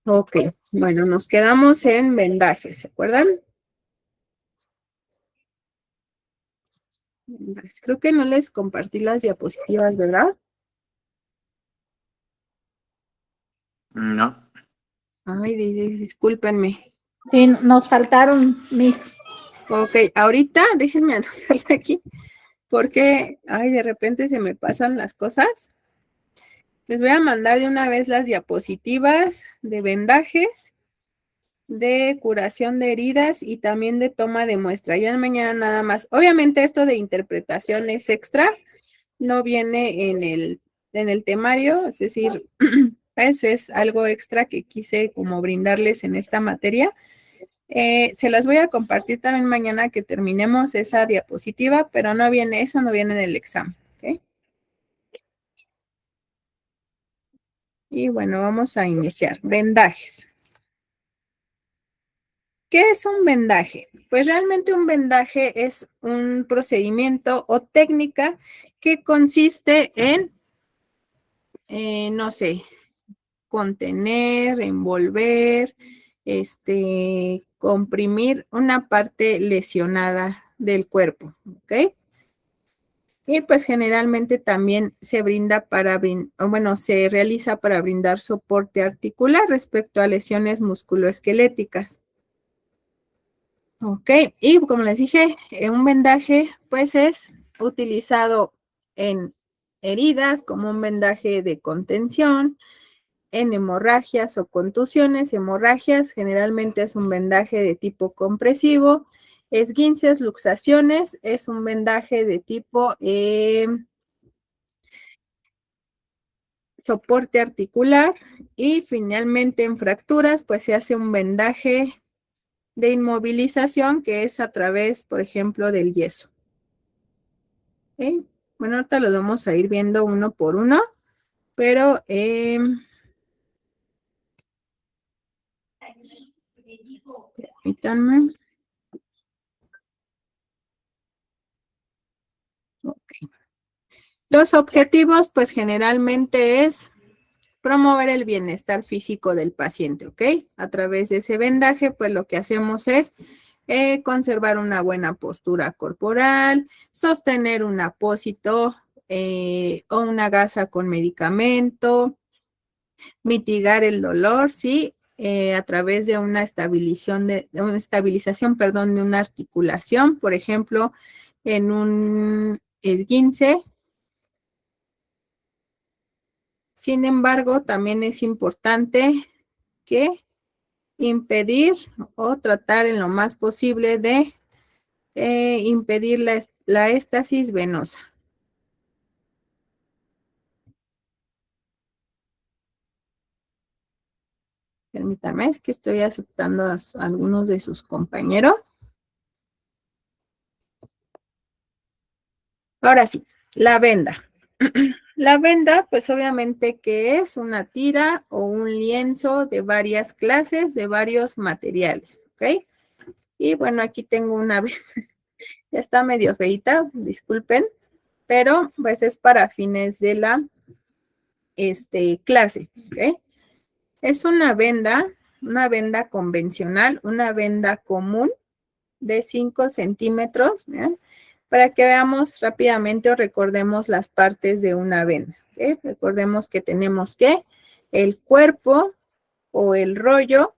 Ok, bueno, nos quedamos en vendajes, ¿se acuerdan? Vendajes. Creo que no les compartí las diapositivas, ¿verdad? No. Ay, discúlpenme. Sí, nos faltaron mis. Ok, ahorita déjenme anotarla aquí porque, ay, de repente se me pasan las cosas. Les voy a mandar de una vez las diapositivas de vendajes, de curación de heridas y también de toma de muestra. Ya mañana nada más. Obviamente esto de interpretación es extra, no viene en el temario, es decir, pues es algo extra que quise como brindarles en esta materia. Se las voy a compartir también mañana que terminemos esa diapositiva, pero no viene eso, no viene en el examen. ¿Ok? Y bueno, vamos a iniciar. Vendajes. ¿Qué es un vendaje? Pues realmente un vendaje es un procedimiento o técnica que consiste en, no sé, contener, envolver, comprimir una parte lesionada del cuerpo, ¿ok? Y pues generalmente también se brinda bueno, se realiza para brindar soporte articular respecto a lesiones musculoesqueléticas. Ok, y como les dije, un vendaje pues es utilizado en heridas como un vendaje de contención, en hemorragias o contusiones. Hemorragias generalmente es un vendaje de tipo compresivo. Esguinces, luxaciones es un vendaje de tipo soporte articular. Y finalmente en fracturas pues se hace un vendaje de inmovilización que es a través, por ejemplo, del yeso. ¿Okay? Bueno, ahorita los vamos a ir viendo uno por uno, pero permítanme. Okay. Los objetivos, pues generalmente es promover el bienestar físico del paciente, ¿ok? A través de ese vendaje, pues lo que hacemos es conservar una buena postura corporal, sostener un apósito o una gasa con medicamento, mitigar el dolor, ¿sí? A través de una estabilización, perdón, de una articulación, por ejemplo, en un esguince. Sin embargo, también es importante que impedir o tratar en lo más posible de impedir la éstasis venosa. Permítanme, es que estoy aceptando a algunos de sus compañeros. Ahora sí, la venda. La venda, pues obviamente que es una tira o un lienzo de varias clases, de varios materiales, ¿ok? Y bueno, aquí tengo una, ya está medio feita, disculpen, pero pues es para fines de la clase, ¿ok? Es una venda convencional, una venda común de 5 centímetros, ¿bien? Para que veamos rápidamente o recordemos las partes de una venda. ¿Okay? Recordemos que tenemos que el cuerpo o el rollo,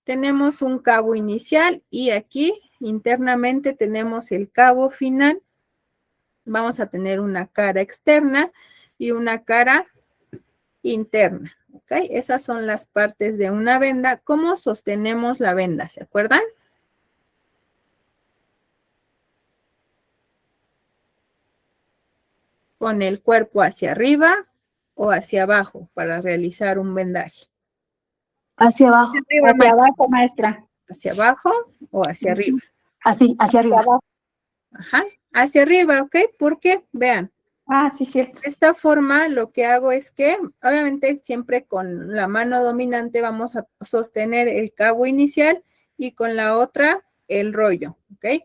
tenemos un cabo inicial y aquí internamente tenemos el cabo final. Vamos a tener una cara externa y una cara interna. ¿Ok? Esas son las partes de una venda. ¿Cómo sostenemos la venda? ¿Se acuerdan? Con el cuerpo hacia arriba o hacia abajo para realizar un vendaje. Hacia abajo. Hacia abajo, maestra. ¿Hacia abajo o hacia arriba? Así, hacia arriba. Abajo. Ajá, hacia arriba, ¿ok? Porque, vean, Ah, sí, cierto. de esta forma lo que hago es que, obviamente, siempre con la mano dominante vamos a sostener el cabo inicial y con la otra el rollo, ¿ok?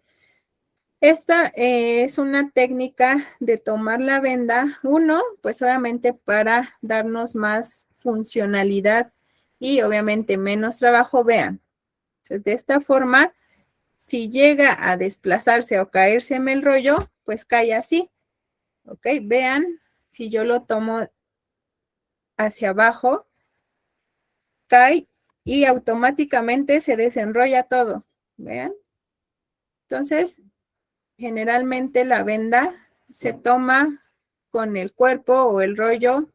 Esta es una técnica de tomar la venda, uno, pues obviamente para darnos más funcionalidad y obviamente menos trabajo, vean. Entonces, de esta forma, si llega a desplazarse o caérseme el rollo, pues cae así. ¿Ok? Vean, si yo lo tomo hacia abajo, cae y automáticamente se desenrolla todo. ¿Vean? Entonces, generalmente la venda se toma con el cuerpo o el rollo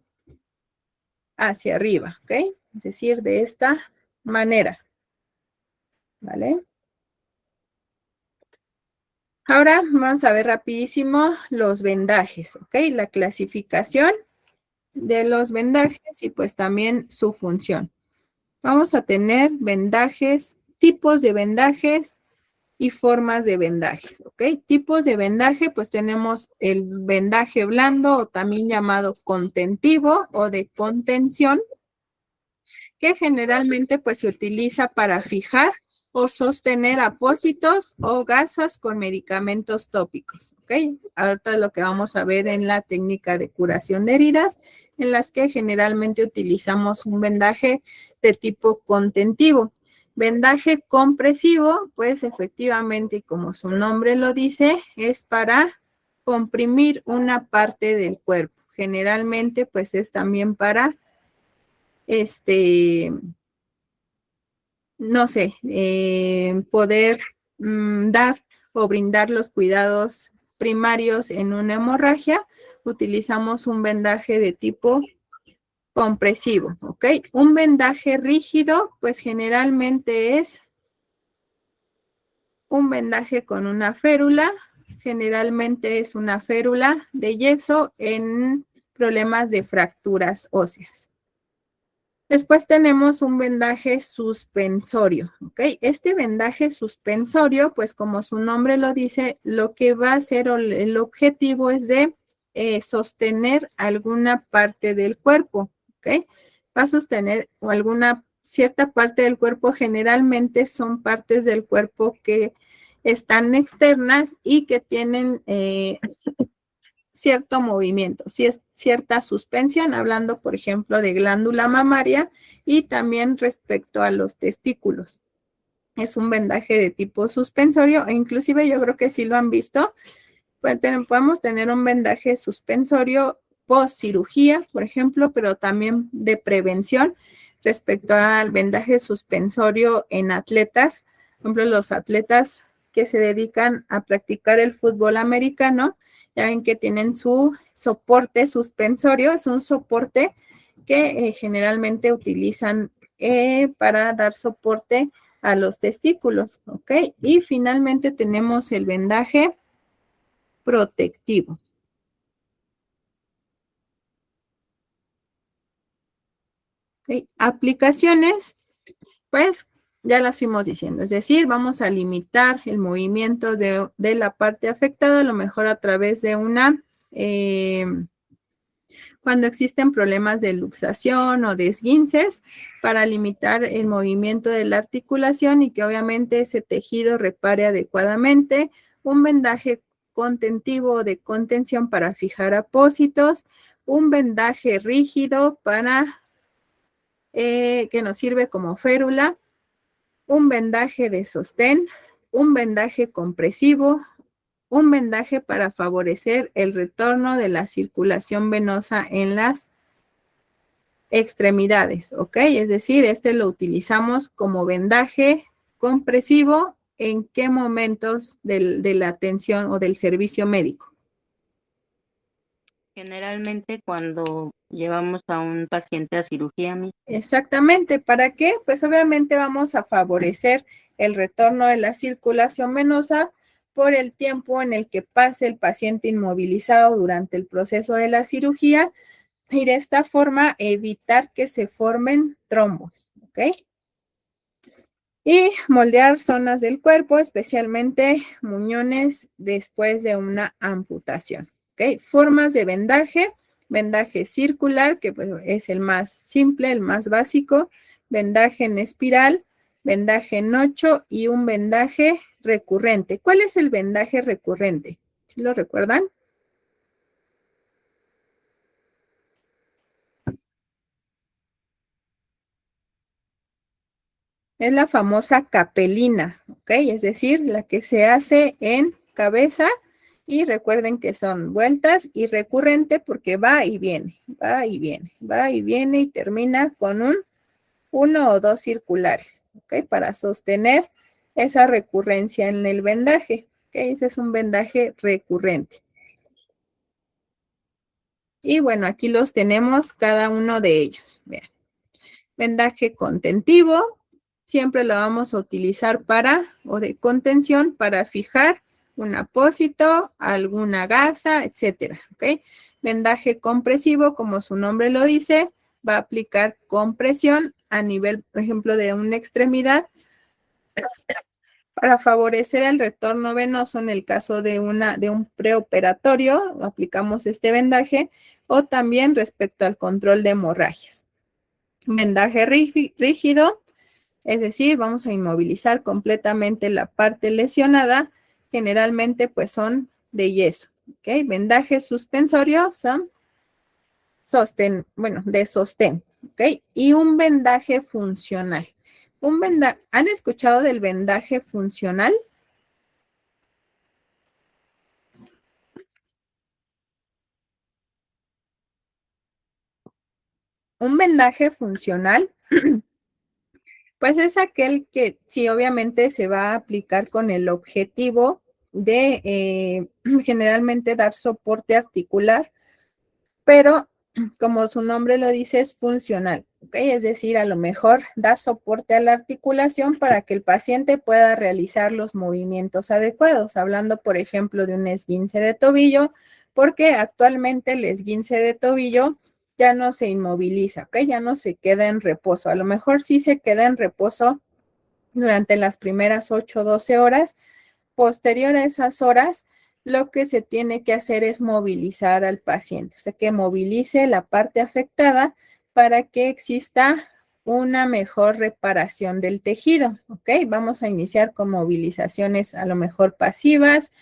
hacia arriba, ¿ok? Es decir, de esta manera, ¿vale? Ahora vamos a ver rapidísimo los vendajes, ¿ok? La clasificación de los vendajes y pues también su función. Vamos a tener vendajes, tipos de vendajes y formas de vendajes, ¿ok? Tipos de vendaje, pues tenemos el vendaje blando o también llamado contentivo o de contención, que generalmente pues se utiliza para fijar o sostener apósitos o gasas con medicamentos tópicos, ¿ok? Ahorita lo que vamos a ver en la técnica de curación de heridas, en las que generalmente utilizamos un vendaje de tipo contentivo. Vendaje compresivo, pues efectivamente, como su nombre lo dice, es para comprimir una parte del cuerpo. Generalmente, pues es también para no sé, poder dar o brindar los cuidados primarios en una hemorragia, utilizamos un vendaje de tipo compresivo, ¿ok? Un vendaje rígido, pues generalmente es un vendaje con una férula, generalmente es una férula de yeso en problemas de fracturas óseas. Después tenemos un vendaje suspensorio, ¿ok? Este vendaje suspensorio, pues como su nombre lo dice, lo que va a hacer o el objetivo es de sostener alguna parte del cuerpo, ¿ok? Va a sostener alguna cierta parte del cuerpo, generalmente son partes del cuerpo que están externas y que tienen cierto movimiento, si es cierta suspensión, hablando, por ejemplo, de glándula mamaria y también respecto a los testículos. Es un vendaje de tipo suspensorio e inclusive yo creo que sí lo han visto. Podemos tener un vendaje suspensorio post cirugía, por ejemplo, pero también de prevención respecto al vendaje suspensorio en atletas. Por ejemplo, los atletas que se dedican a practicar el fútbol americano, ya ven que tienen su soporte suspensorio, es un soporte que generalmente utilizan para dar soporte a los testículos, ¿ok? Y finalmente tenemos el vendaje protectivo. ¿Okay? Aplicaciones, pues ya las fuimos diciendo, es decir, vamos a limitar el movimiento de la parte afectada, a lo mejor a través de una, cuando existen problemas de luxación o de esguinces, para limitar el movimiento de la articulación y que obviamente ese tejido repare adecuadamente, un vendaje contentivo o de contención para fijar apósitos, un vendaje rígido para que nos sirve como férula, un vendaje de sostén, un vendaje compresivo, un vendaje para favorecer el retorno de la circulación venosa en las extremidades, ¿ok? Es decir, este lo utilizamos como vendaje compresivo en qué momentos de la atención o del servicio médico. Generalmente cuando llevamos a un paciente a cirugía. Exactamente, ¿para qué? Pues obviamente vamos a favorecer el retorno de la circulación venosa por el tiempo en el que pase el paciente inmovilizado durante el proceso de la cirugía y de esta forma evitar que se formen trombos, ¿ok? Y moldear zonas del cuerpo, especialmente muñones después de una amputación, ¿ok? Formas de vendaje. Vendaje circular, que pues, es el más simple, el más básico, vendaje en espiral, vendaje en 8 y un vendaje recurrente. ¿Cuál es el vendaje recurrente? ¿Sí lo recuerdan? es la famosa capelina, ¿ok? Es decir, la que se hace en cabeza y recuerden que son vueltas y recurrente porque va y viene, va y viene, va y viene y termina con uno o dos circulares, ¿ok? Para sostener esa recurrencia en el vendaje, ¿ok? Ese es un vendaje recurrente. Y bueno, aquí los tenemos cada uno de ellos. Vean. Vendaje contentivo, siempre lo vamos a utilizar o de contención para fijar un apósito, alguna gasa, etcétera, ¿ok? Vendaje compresivo, como su nombre lo dice, va a aplicar compresión a nivel, por ejemplo, de una extremidad para favorecer el retorno venoso en el caso de un preoperatorio, aplicamos este vendaje, o también respecto al control de hemorragias. Vendaje rígido, es decir, vamos a inmovilizar completamente la parte lesionada, generalmente pues son de yeso, ¿ok? Vendaje suspensorio son de sostén, ¿ok? Y un vendaje funcional. ¿Han escuchado del vendaje funcional? Un vendaje funcional, pues es aquel que sí, obviamente se va a aplicar con el objetivo de generalmente dar soporte articular, pero como su nombre lo dice, es funcional, ¿ok? Es decir, a lo mejor da soporte a la articulación para que el paciente pueda realizar los movimientos adecuados, hablando, por ejemplo, de un esguince de tobillo, porque actualmente el esguince de tobillo ya no se inmoviliza, ¿ok? Ya no se queda en reposo. A lo mejor sí se queda en reposo durante las primeras 8 o 12 horas. Posterior a esas horas, lo que se tiene que hacer es movilizar al paciente, o sea, que movilice la parte afectada para que exista una mejor reparación del tejido, ¿ok? Vamos a iniciar con movilizaciones a lo mejor pasivas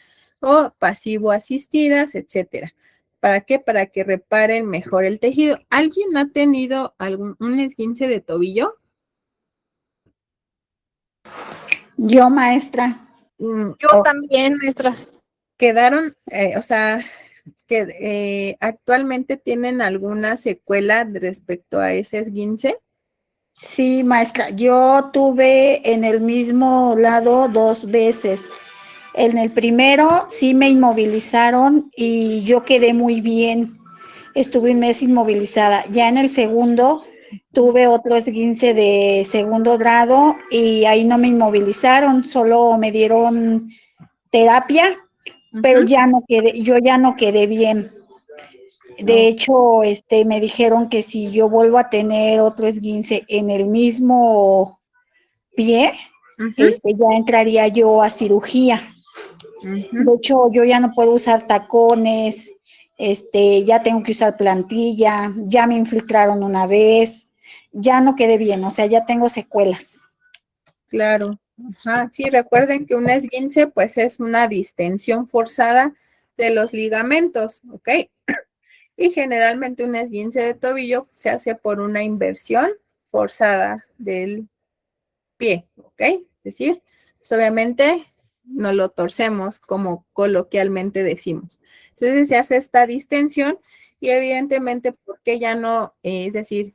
o pasivo-asistidas, etcétera. ¿Para qué? Para que reparen mejor el tejido. ¿Alguien ha tenido un esguince de tobillo? Yo, maestra. Yo también, maestra. Quedaron, o sea, que actualmente tienen alguna secuela respecto a ese esguince. Sí, maestra, yo tuve en el mismo lado 2 veces. En el primero sí me inmovilizaron y yo quedé muy bien. Estuve un mes inmovilizada. Ya en el segundo tuve otro esguince de segundo grado y ahí no me inmovilizaron, solo me dieron terapia, pero yo ya no quedé bien. De hecho, me dijeron que si yo vuelvo a tener otro esguince en el mismo pie, ya entraría yo a cirugía. De hecho, yo ya no puedo usar tacones, ya tengo que usar plantilla, ya me infiltraron una vez, ya no quedé bien, o sea, ya tengo secuelas. Claro. Ajá. Sí, recuerden que un esguince pues es una distensión forzada de los ligamentos, ¿ok? Y generalmente un esguince de tobillo se hace por una inversión forzada del pie, ¿ok? Es decir, pues obviamente no lo torcemos como coloquialmente decimos. Entonces se hace esta distensión y evidentemente porque ya no, es decir,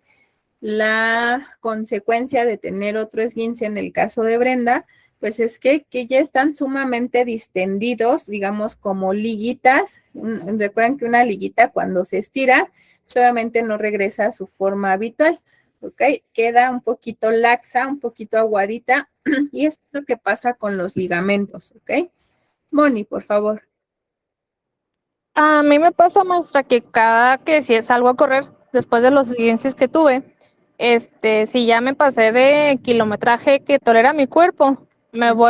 la consecuencia de tener otro esguince en el caso de Brenda, pues es que ya están sumamente distendidos, digamos como liguitas. Recuerden que una liguita cuando se estira, pues obviamente no regresa a su forma habitual, ¿ok? Queda un poquito laxa, un poquito aguadita, y eso es lo que pasa con los ligamentos, ¿ok? Moni, por favor. A mí me pasa, maestra, que cada que si salgo a correr, después de los esguinces que tuve, si ya me pasé de kilometraje que tolera mi cuerpo,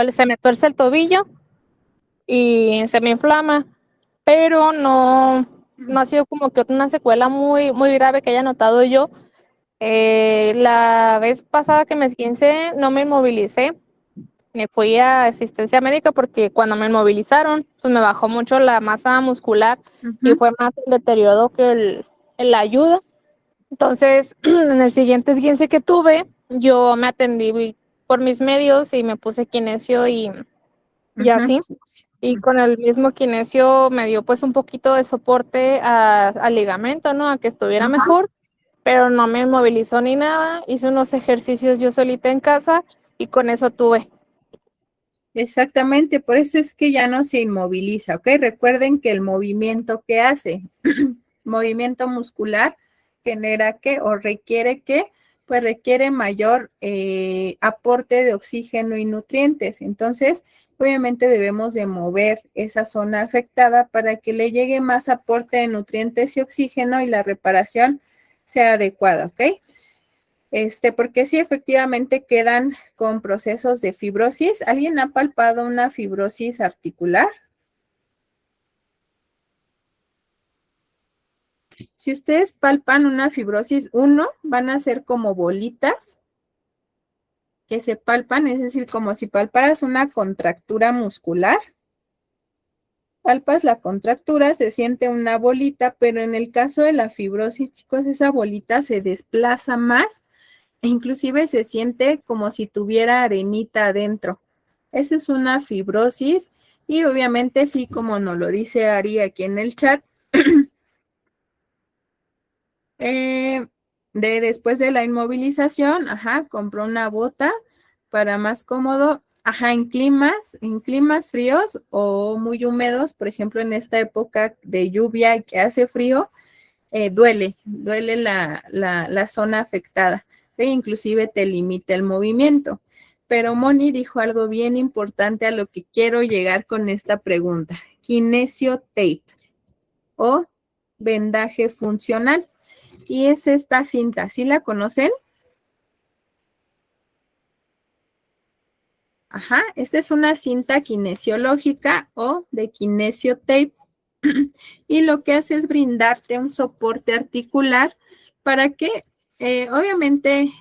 se me tuerce el tobillo y se me inflama, pero no ha sido como que una secuela muy, muy grave que haya notado yo. La vez pasada que me esguincé, no me inmovilicé, me fui a asistencia médica porque cuando me inmovilizaron, pues me bajó mucho la masa muscular y fue más el deterioro que la ayuda. Entonces, en el siguiente esguince que tuve, yo me atendí por mis medios y me puse kinesio y Ujú. así. Y con el mismo kinesio me dio pues un poquito de soporte al ligamento, ¿no? A que estuviera Ajá. mejor, pero no me movilizó ni nada. Hice unos ejercicios yo solita en casa y con eso tuve. Exactamente, por eso es que ya no se inmoviliza, ¿ok? Recuerden que el movimiento que hace, movimiento muscular, genera que o requiere que, pues requiere mayor aporte de oxígeno y nutrientes. Entonces, obviamente debemos de mover esa zona afectada para que le llegue más aporte de nutrientes y oxígeno y la reparación sea adecuada, ¿ok? Porque sí, efectivamente quedan con procesos de fibrosis. ¿Alguien ha palpado una fibrosis articular? Si ustedes palpan una fibrosis 1, van a ser como bolitas que se palpan, es decir, como si palparas una contractura muscular. Palpas la contractura, se siente una bolita, pero en el caso de la fibrosis, chicos, esa bolita se desplaza más e inclusive se siente como si tuviera arenita adentro. Esa es una fibrosis y obviamente sí, como nos lo dice Ari aquí en el chat, después de la inmovilización, compró una bota para más cómodo, en climas fríos o muy húmedos, por ejemplo, en esta época de lluvia que hace frío, duele la zona afectada, e inclusive te limita el movimiento. Pero Moni dijo algo bien importante a lo que quiero llegar con esta pregunta. Kinesio tape o vendaje funcional. Y es esta cinta, ¿sí la conocen? Esta es una cinta kinesiológica o de kinesio tape. Y lo que hace es brindarte un soporte articular para que, obviamente,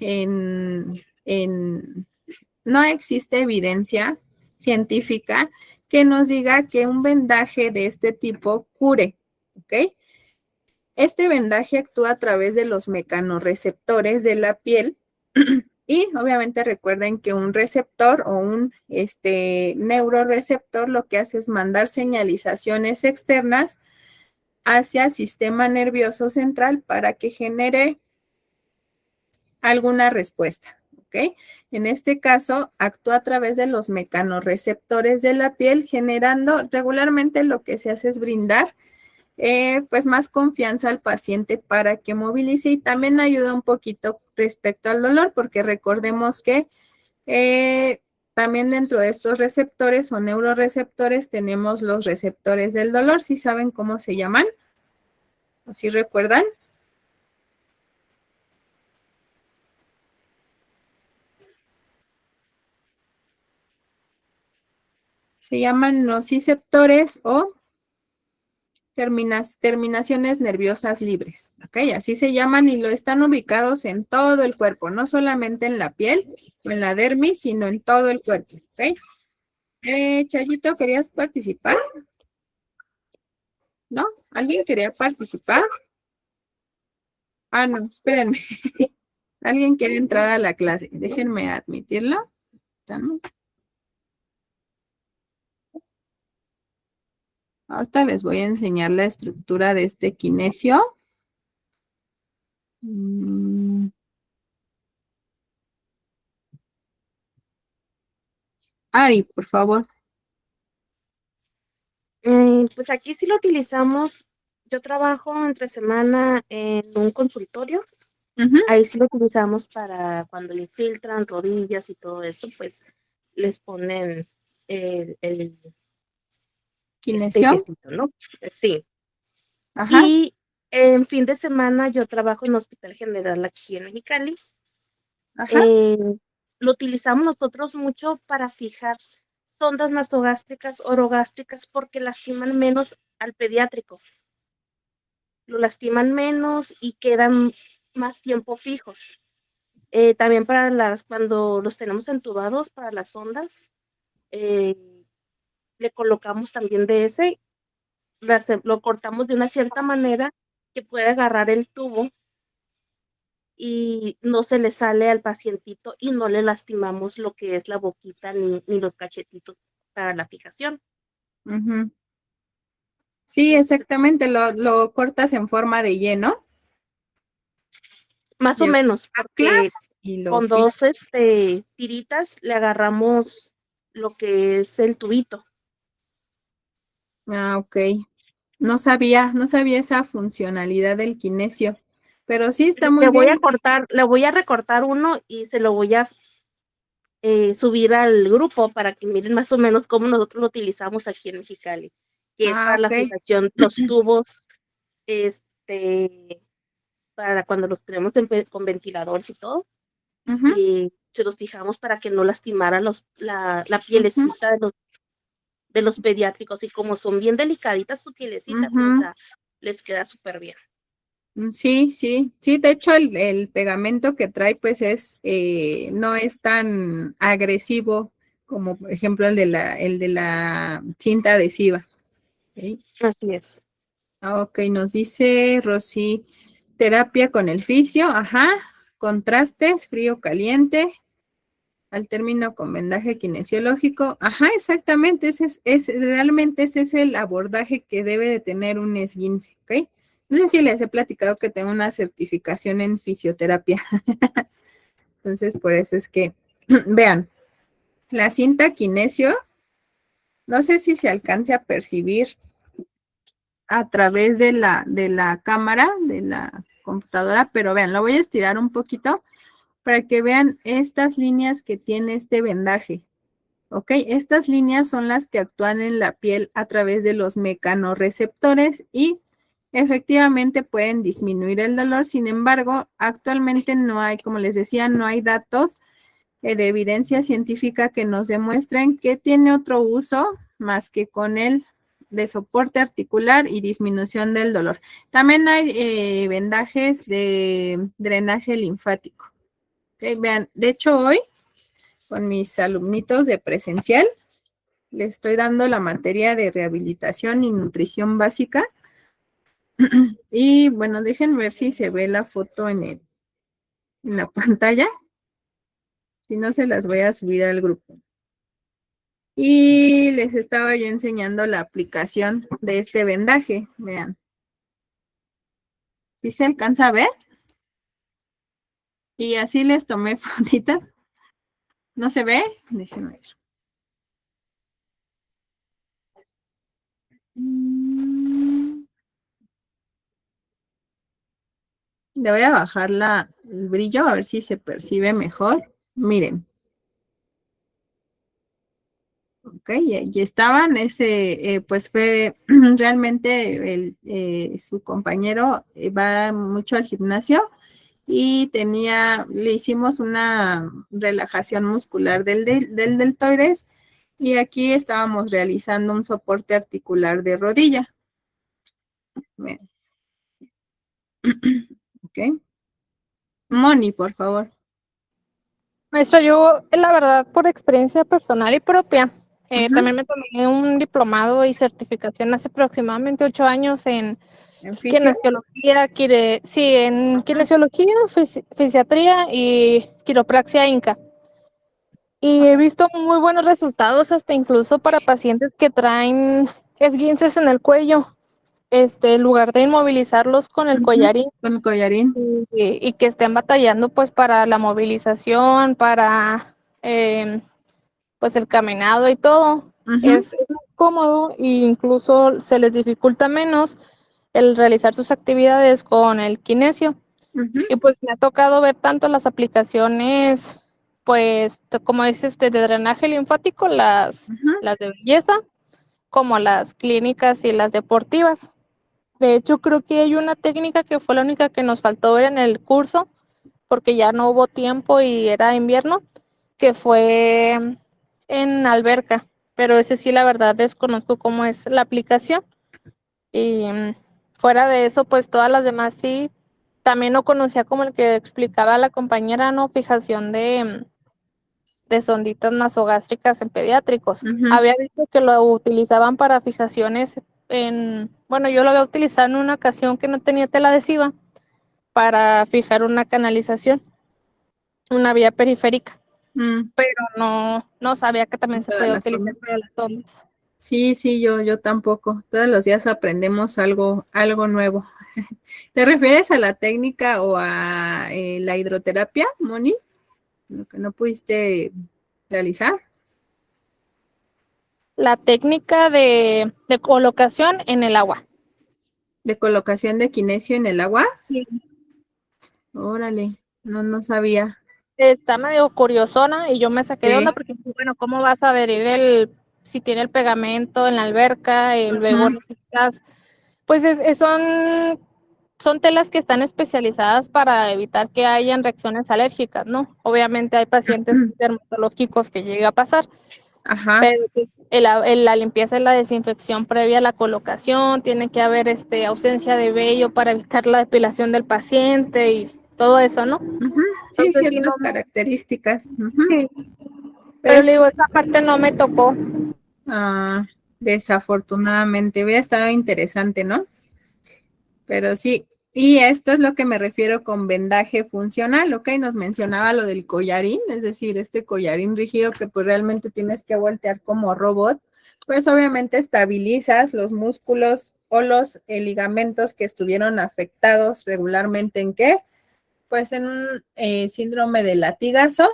no existe evidencia científica que nos diga que un vendaje de este tipo cure, ¿ok? Este vendaje actúa a través de los mecanorreceptores de la piel y obviamente recuerden que un receptor o un neuroreceptor lo que hace es mandar señalizaciones externas hacia el sistema nervioso central para que genere alguna respuesta, ¿ok? En este caso, actúa a través de los mecanorreceptores de la piel, generando regularmente lo que se hace es brindar pues más confianza al paciente para que movilice y también ayuda un poquito respecto al dolor, porque recordemos que también dentro de estos receptores o neuroreceptores tenemos los receptores del dolor. ¿Sí saben cómo se llaman? ¿O si recuerdan? Se llaman nociceptores o terminaciones nerviosas libres, ¿ok? Así se llaman y lo están ubicados en todo el cuerpo, no solamente en la piel o en la dermis, sino en todo el cuerpo, ¿ok? Chayito, ¿querías participar? ¿No? ¿Alguien quería participar? Ah, no, espérenme. Alguien quiere entrar a la clase. Déjenme admitirlo. Dame. Ahorita les voy a enseñar la estructura de este kinesio. Ari, por favor. Pues aquí sí lo utilizamos. Yo trabajo entre semana en un consultorio. Ujú. Ahí sí lo utilizamos para cuando infiltran rodillas y todo eso, pues les ponen el Kinesio. tapecito, ¿no? Sí. Ajá. Y en fin de semana yo trabajo en el Hospital General aquí en Mexicali. Ajá. Lo utilizamos nosotros mucho para fijar sondas nasogástricas, orogástricas, porque lastiman menos al pediátrico. Lo lastiman menos y quedan más tiempo fijos. También para cuando los tenemos entubados para las sondas, le colocamos también de ese, lo cortamos de una cierta manera que puede agarrar el tubo y no se le sale al pacientito y no le lastimamos lo que es la boquita ni los cachetitos para la fijación. Ujú. Sí, exactamente, lo cortas en forma de lleno. Más o Lleva menos, ancla porque y lo con fijas. 2 tiritas le agarramos lo que es el tubito. Ah, ok. No sabía esa funcionalidad del kinesio, pero sí está muy bien. Le voy a recortar uno y se lo voy a subir al grupo para que miren más o menos cómo nosotros lo utilizamos aquí en Mexicali, que es Ah, para la ok. fijación, los tubos, para cuando los tenemos con ventiladores y todo, Ujú, y se los fijamos para que no lastimara la ujú, pielecita de los pediátricos, y como son bien delicaditas su pielecita, pues, o ujú. sea, les queda súper bien. Sí, sí, sí, de hecho el pegamento que trae pues no es tan agresivo como por ejemplo el de la cinta adhesiva. ¿Ok? Así es. Ah, ok, nos dice Rosy, terapia con el fisio, ajá, contrastes, frío, caliente, al término con vendaje kinesiológico, ajá, exactamente, realmente ese es el abordaje que debe de tener un esguince, ¿ok? No sé si les he platicado que tengo una certificación en fisioterapia, entonces por eso es que, vean, la cinta kinesio, no sé si se alcance a percibir a través de la cámara, de la computadora, pero vean, lo voy a estirar un poquito para que vean estas líneas que tiene este vendaje. ¿Ok? Estas líneas son las que actúan en la piel a través de los mecanorreceptores y efectivamente pueden disminuir el dolor. Sin embargo, actualmente no hay, como les decía, no hay datos de evidencia científica que nos demuestren que tiene otro uso más que con el de soporte articular y disminución del dolor. También hay vendajes de drenaje linfático. ¿Ok? Vean, de hecho hoy con mis alumnitos de presencial le estoy dando la materia de rehabilitación y nutrición básica. Y bueno, dejen ver si se ve la foto en la pantalla. Si no, se las voy a subir al grupo. Y les estaba yo enseñando la aplicación de este vendaje. Vean. ¿Sí se alcanza a ver? Y así les tomé fotitas. ¿No se ve? Déjenme ver. Le voy a bajar el brillo a ver si se percibe mejor. Miren. Ok, y estaban, pues fue realmente su compañero va mucho al gimnasio y le hicimos una relajación muscular del deltoides y aquí estábamos realizando un soporte articular de rodilla. Bien. Ok. Moni, por favor. Maestra, yo, la verdad, por experiencia personal y propia, Ujú. también me tomé un diplomado y certificación hace aproximadamente 8 años en ¿En fisio? kinesiología, sí, en kinesiología, fisiatría y quiropraxia inca. Y he visto muy buenos resultados, hasta incluso para pacientes que traen esguinces en el cuello, en lugar de inmovilizarlos con el Ujú. collarín Con el collarín. y que estén batallando pues para la movilización, para pues el caminado y todo. Ujú, Es muy cómodo e incluso se les dificulta menos el realizar sus actividades con el kinesio. ujú, Y pues me ha tocado ver tanto las aplicaciones, pues como dices, de drenaje linfático, ujú, las de belleza, como las clínicas y las deportivas. De hecho, creo que hay una técnica que fue la única que nos faltó ver en el curso, porque ya no hubo tiempo y era invierno, que fue en alberca, pero ese sí, la verdad, desconozco cómo es la aplicación. Y fuera de eso, pues todas las demás sí. También no conocía como el que explicaba la compañera, ¿no? Fijación de sonditas nasogástricas en pediátricos. ujú. Había visto que lo utilizaban para fijaciones bueno, yo lo había utilizado en una ocasión que no tenía tela adhesiva, para fijar una canalización, una vía periférica, Mm, pero no sabía que también se para podía las utilizar ondas. para las ondas. Sí, yo tampoco. Todos los días aprendemos algo nuevo. ¿Te refieres a la técnica o a la hidroterapia, Moni? Lo que no pudiste realizar. La técnica de colocación en el agua. ¿De colocación de kinesio en el agua? Sí. Órale, no sabía. Está medio curiosona y yo me saqué de onda Sí. porque, bueno, ¿cómo vas a adherir si tiene el pegamento en la alberca y luego Ujú. necesitas, pues son telas que están especializadas para evitar que hayan reacciones alérgicas, ¿no? Obviamente hay pacientes dermatológicos que llega a pasar, Ajá. pero pues, la limpieza y la desinfección previa a la colocación, tiene que haber ausencia de vello para evitar la depilación del paciente y todo eso, ¿no? Ujú. Sí, Entonces, sí, no, ciertas características. Ujú. sí. Pero Pero le sí, digo, esa parte no me tocó. desafortunadamente hubiera estado interesante, ¿no? Pero sí, y esto es lo que me refiero con vendaje funcional, ¿ok? Nos mencionaba lo del collarín, es decir, este collarín rígido que pues realmente tienes que voltear como robot, pues obviamente estabilizas los músculos o los ligamentos que estuvieron afectados regularmente ¿en qué? Pues en un síndrome de latigazo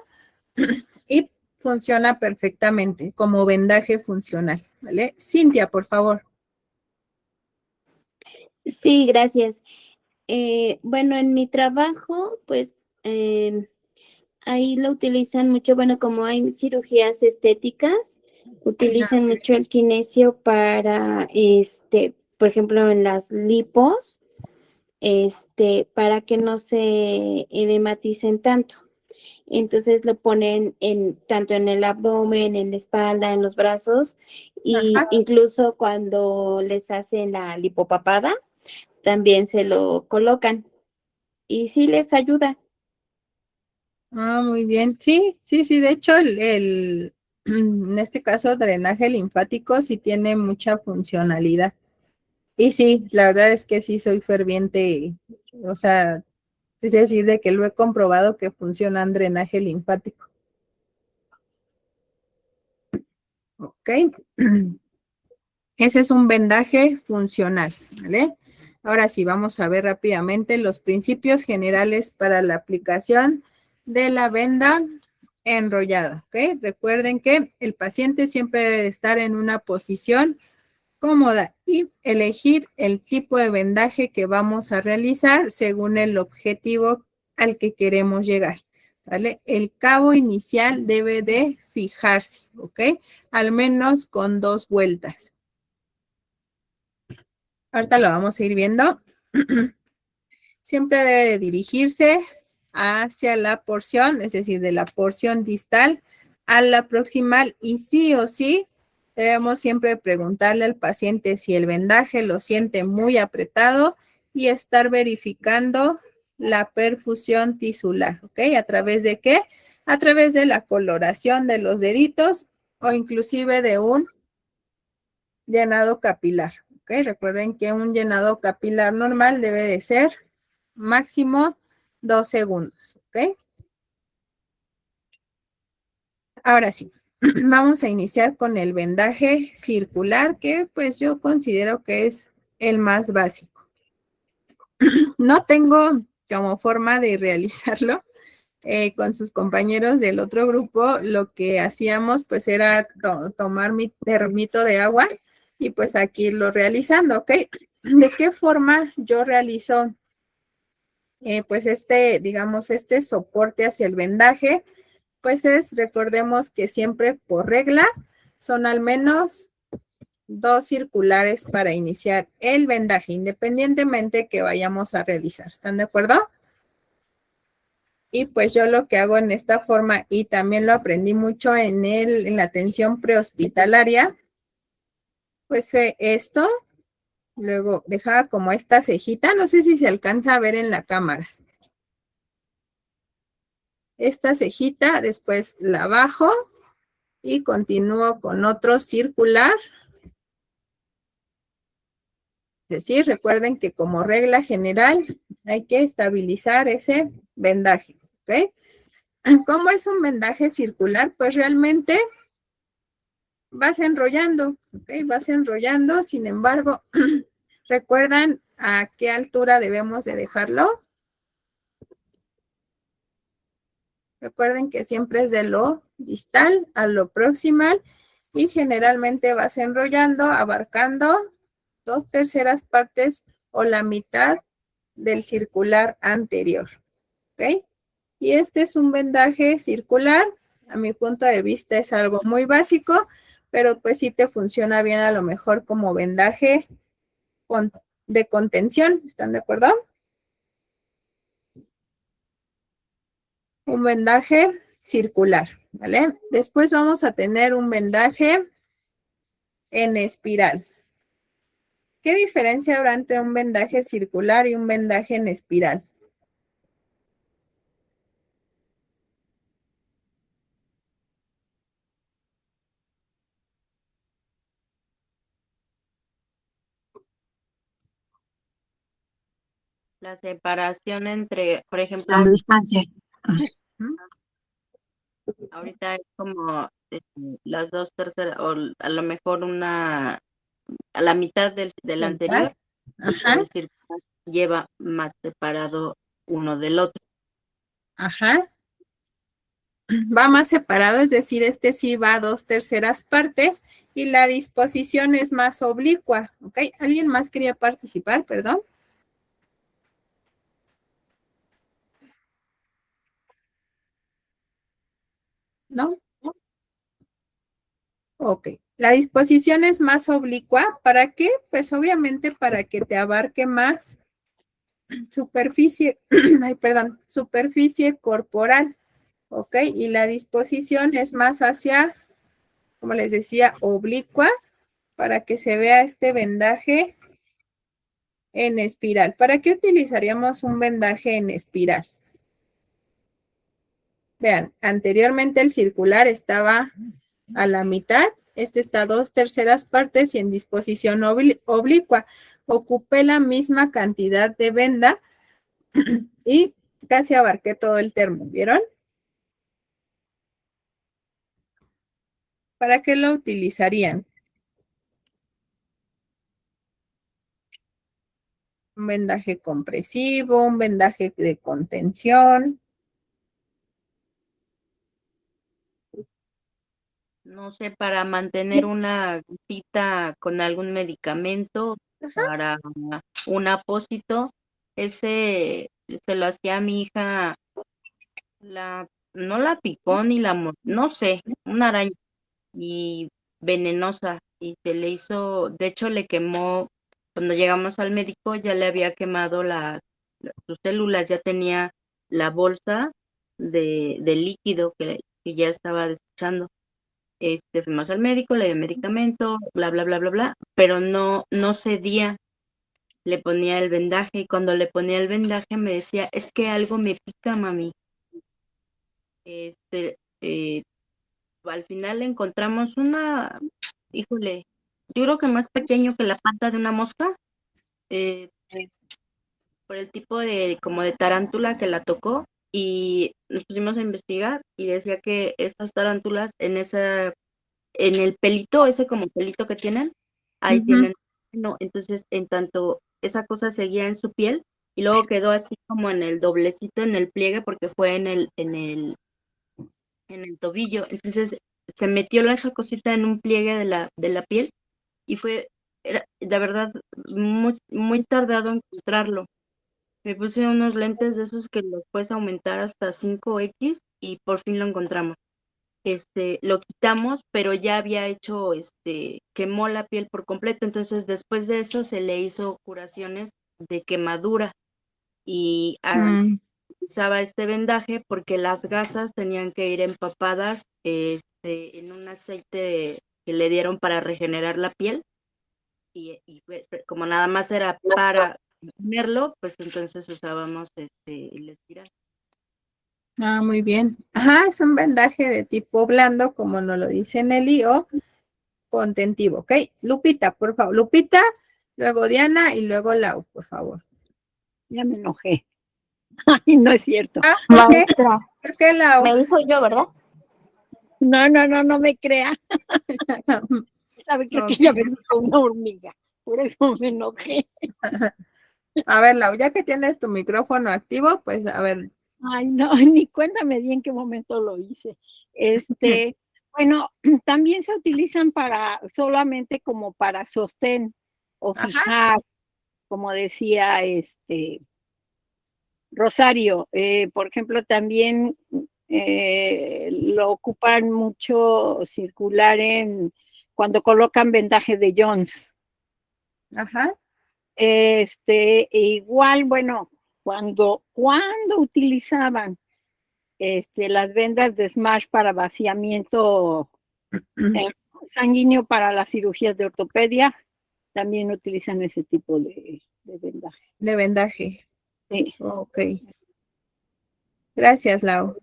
y funciona perfectamente como vendaje funcional, ¿vale? Cintia, por favor. Sí, gracias. Bueno, en mi trabajo, pues ahí lo utilizan mucho, bueno, como hay cirugías estéticas, utilizan mucho el kinesio para, por ejemplo, en las lipos, para que no se edematicen tanto. Entonces lo ponen tanto en el abdomen, en la espalda, en los brazos, y Ajá. incluso cuando les hacen la lipopapada, también se lo colocan y sí les ayuda. Muy bien. Sí. De hecho, en este caso, drenaje linfático sí tiene mucha funcionalidad. Y sí, la verdad es que sí soy ferviente, o sea, es decir, de que lo he comprobado que funciona en drenaje linfático. Ok. Ese es un vendaje funcional, ¿vale? Ahora sí, vamos a ver rápidamente los principios generales para la aplicación de la venda enrollada, ¿ok? Recuerden que el paciente siempre debe estar en una posición cómoda y elegir el tipo de vendaje que vamos a realizar según el objetivo al que queremos llegar, ¿vale? El cabo inicial debe de fijarse, ¿ok? Al menos con 2 vueltas. Ahorita lo vamos a ir viendo. Siempre debe de dirigirse hacia la porción, es decir, de la porción distal a la proximal y sí o sí debemos siempre preguntarle al paciente si el vendaje lo siente muy apretado y estar verificando la perfusión tisular, ¿ok? ¿A través de qué? A través de la coloración de los deditos o inclusive de un llenado capilar. ¿Ok? Recuerden que un llenado capilar normal debe de ser máximo 2 segundos. ¿Ok? Ahora sí, vamos a iniciar con el vendaje circular, que pues yo considero que es el más básico. No tengo como forma de realizarlo. Con sus compañeros del otro grupo, lo que hacíamos pues era tomar mi termito de agua y pues aquí lo realizando, ¿ok? ¿De qué forma yo realizo pues digamos, este soporte hacia el vendaje? Pues recordemos que siempre por regla son al menos 2 circulares para iniciar el vendaje, independientemente que vayamos a realizar. ¿Están de acuerdo? Y pues yo lo que hago en esta forma, y también lo aprendí mucho en la atención prehospitalaria, pues fue esto, luego dejaba como esta cejita, no sé si se alcanza a ver en la cámara. Esta cejita, después la bajo y continúo con otro circular. decir, recuerden que como regla general hay que estabilizar ese vendaje, ¿ok? ¿Cómo es un vendaje circular? Pues realmente vas enrollando, ¿ok? Vas enrollando, sin embargo, ¿recuerdan a qué altura debemos de dejarlo? Recuerden que siempre es de lo distal a lo proximal y generalmente vas enrollando, abarcando 2/3 partes o la mitad del circular anterior, ¿ok? Y este es un vendaje circular. A mi punto de vista es algo muy básico, pero pues sí te funciona bien a lo mejor como vendaje de contención. ¿Están de acuerdo? Un vendaje circular, ¿vale? Después vamos a tener un vendaje en espiral. ¿Qué diferencia habrá entre un vendaje circular y un vendaje en espiral? La separación entre, por ejemplo, La distancia. ahorita es como las 2/3 o a lo mejor a la mitad del anterior, Ajá, el circular lleva más separado uno del otro. ajá. Va más separado, es decir, este sí va a 2/3 partes y la disposición es más oblicua, ¿ok? ¿Alguien más quería participar? Perdón. ¿No? Ok. La disposición es más oblicua. ¿Para qué? Pues obviamente para que te abarque más superficie, ay, perdón, superficie corporal, ¿ok? Y la disposición es más hacia, como les decía, oblicua, para que se vea este vendaje en espiral. ¿Para qué utilizaríamos un vendaje en espiral? Vean, anteriormente el circular estaba a la mitad, este está a 2/3 partes y en disposición oblicua. Ocupé la misma cantidad de venda y casi abarqué todo el termo, ¿vieron? ¿Para qué lo utilizarían? Un vendaje compresivo, un vendaje de contención. No sé, para mantener una cita con algún medicamento, para un apósito, ese se lo hacía a mi hija, no la picó ni no sé, una araña y venenosa, y se le hizo, de hecho le quemó, cuando llegamos al médico ya le había quemado sus células, ya tenía la bolsa de líquido que ya estaba desechando. Fuimos al médico, le dio medicamento, bla, bla, bla, bla, bla, pero no cedía. Le ponía el vendaje y cuando le ponía el vendaje me decía, es que algo me pica, mami. Eh, Al final encontramos híjole, yo creo que más pequeño que la pata de una mosca, eh, por el tipo como de tarántula que la tocó, y nos pusimos a investigar y decía que estas tarántulas en el pelito, ese como pelito que tienen, ahí tienen, no, entonces en tanto esa cosa seguía en su piel y luego quedó así como en el doblecito, en el pliegue, porque fue en el tobillo, entonces se metió esa cosita en un pliegue de la piel y era de verdad muy, muy tardado encontrarlo. Me puse unos lentes de esos que los puedes aumentar hasta 5x y por fin lo encontramos. Lo quitamos, pero ya había hecho, quemó la piel por completo, entonces después de eso se le hizo curaciones de quemadura y utilizaba este vendaje porque las gasas tenían que ir empapadas en un aceite que le dieron para regenerar la piel y como nada más era para ponerlo, pues entonces usábamos el espiral. Ah, muy bien. Ajá, es un vendaje de tipo blando, como nos lo dice Nelly, o contentivo, ¿ok? Lupita, por favor. Lupita, Luego Diana y luego Lau, por favor. Ya me enojé. Ay, no es cierto. Ah, ¿por qué? Maestra, ¿Por qué Lau? me dijo yo, ¿verdad? No me creas. ¿Sabe? Creo que Ok. ya me dijo una hormiga. Por eso me enojé. A ver, Lau, ya que tienes tu micrófono activo, pues a ver. Ay, no, ni cuenta me di en qué momento lo hice. Bueno, también se utilizan solamente como para sostén o Ajá. fijar, como decía Rosario. Por ejemplo, también lo ocupan mucho circular cuando colocan vendaje de Jones. Ajá. Igual, bueno, cuando utilizaban las vendas de Smash para vaciamiento sanguíneo para las cirugías de ortopedia, también utilizan ese tipo de vendaje. De vendaje. Sí. Ok. Gracias, Lau.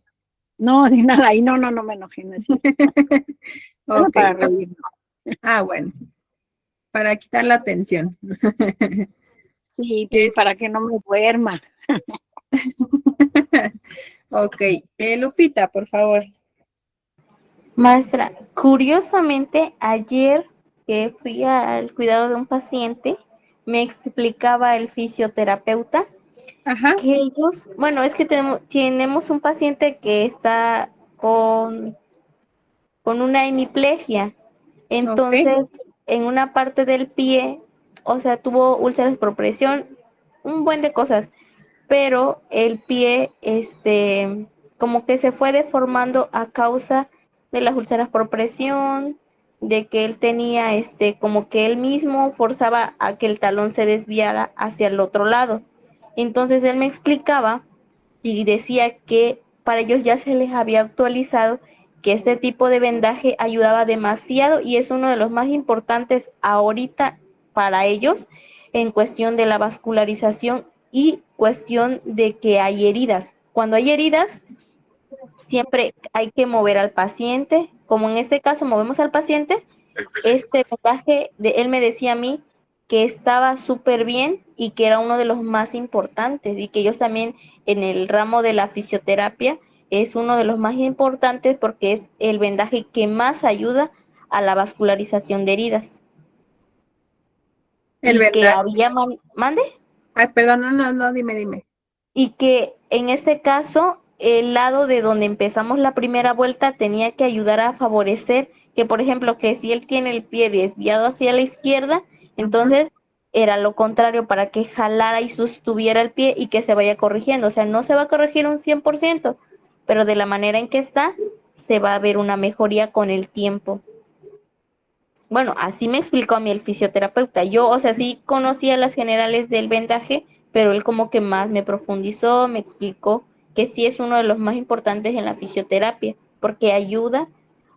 No, de nada, y no me enojé. No es cierto. Era Ok. para reírme. Ah, bueno. Para quitar la tensión. Sí, para que no me duerma. Ok. Lupita, por favor. Maestra, curiosamente, ayer que fui al cuidado de un paciente, me explicaba el fisioterapeuta Ajá. que ellos, bueno, es que tenemos un paciente que está con una hemiplegia. Entonces, en una parte del pie, o sea, tuvo úlceras por presión, un buen de cosas, pero el pie, como que se fue deformando a causa de las úlceras por presión, de que él tenía, como que él mismo forzaba a que el talón se desviara hacia el otro lado. Entonces él me explicaba y decía que para ellos ya se les había actualizado que este tipo de vendaje ayudaba demasiado y es uno de los más importantes ahorita para ellos en cuestión de la vascularización y cuestión de que hay heridas. Cuando hay heridas, siempre hay que mover al paciente, como en este caso movemos al paciente, este vendaje, él me decía a mí que estaba súper bien y que era uno de los más importantes y que ellos también en el ramo de la fisioterapia es uno de los más importantes porque es el vendaje que más ayuda a la vascularización de heridas. El Y que vendaje. había, mande, Ay, perdón, no, dime. y que en este caso el lado de donde empezamos la primera vuelta tenía que ayudar a favorecer que, por ejemplo, que si él tiene el pie desviado hacia la izquierda, entonces era lo contrario para que jalara y sostuviera el pie y que se vaya corrigiendo. O sea, no se va a corregir un 100%, pero de la manera en que está, se va a ver una mejoría con el tiempo. Bueno, así me explicó a mí el fisioterapeuta. Yo, o sea, sí conocía las generales del vendaje, pero él como que más me profundizó, me explicó que sí es uno de los más importantes en la fisioterapia, porque ayuda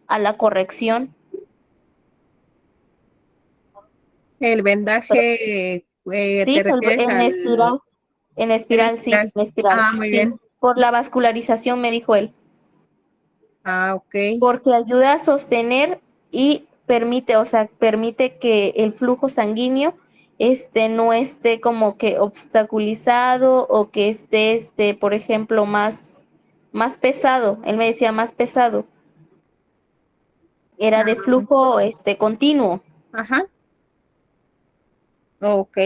a la corrección. El vendaje, Sí, ¿te refieres en espiral, en sí, espiral? en espiral, Ah, muy sí, bien. por la vascularización, me dijo él. Ah, ok. Porque ayuda a sostener y permite, o sea, permite que el flujo sanguíneo no esté como que obstaculizado o que esté, por ejemplo, más pesado. Él me decía más pesado. Era de Ah, flujo continuo. ajá. Ok.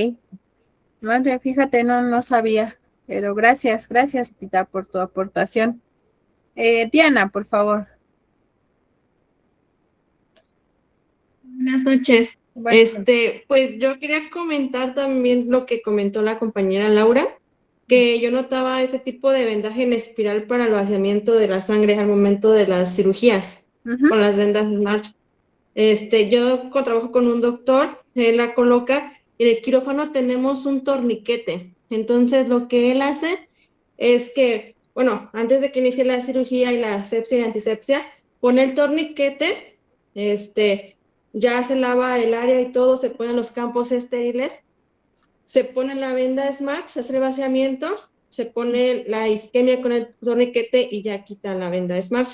Madre, fíjate, no sabía. Pero gracias, Lupita, por tu aportación. Diana, por favor. Buenas noches. Buenas noches. Pues yo quería comentar también lo que comentó la compañera Laura, que yo notaba ese tipo de vendaje en espiral para el vaciamiento de la sangre al momento de las cirugías con las vendas March. Yo trabajo con un doctor, él la coloca y en el quirófano tenemos un torniquete. Entonces lo que él hace es que, bueno, antes de que inicie la cirugía y la asepsia y antisepsia, pone el torniquete, ya se lava el área y todo, se ponen los campos estériles, se pone la venda Smart, se hace el vaciamiento, se pone la isquemia con el torniquete y ya quita la venda Smart.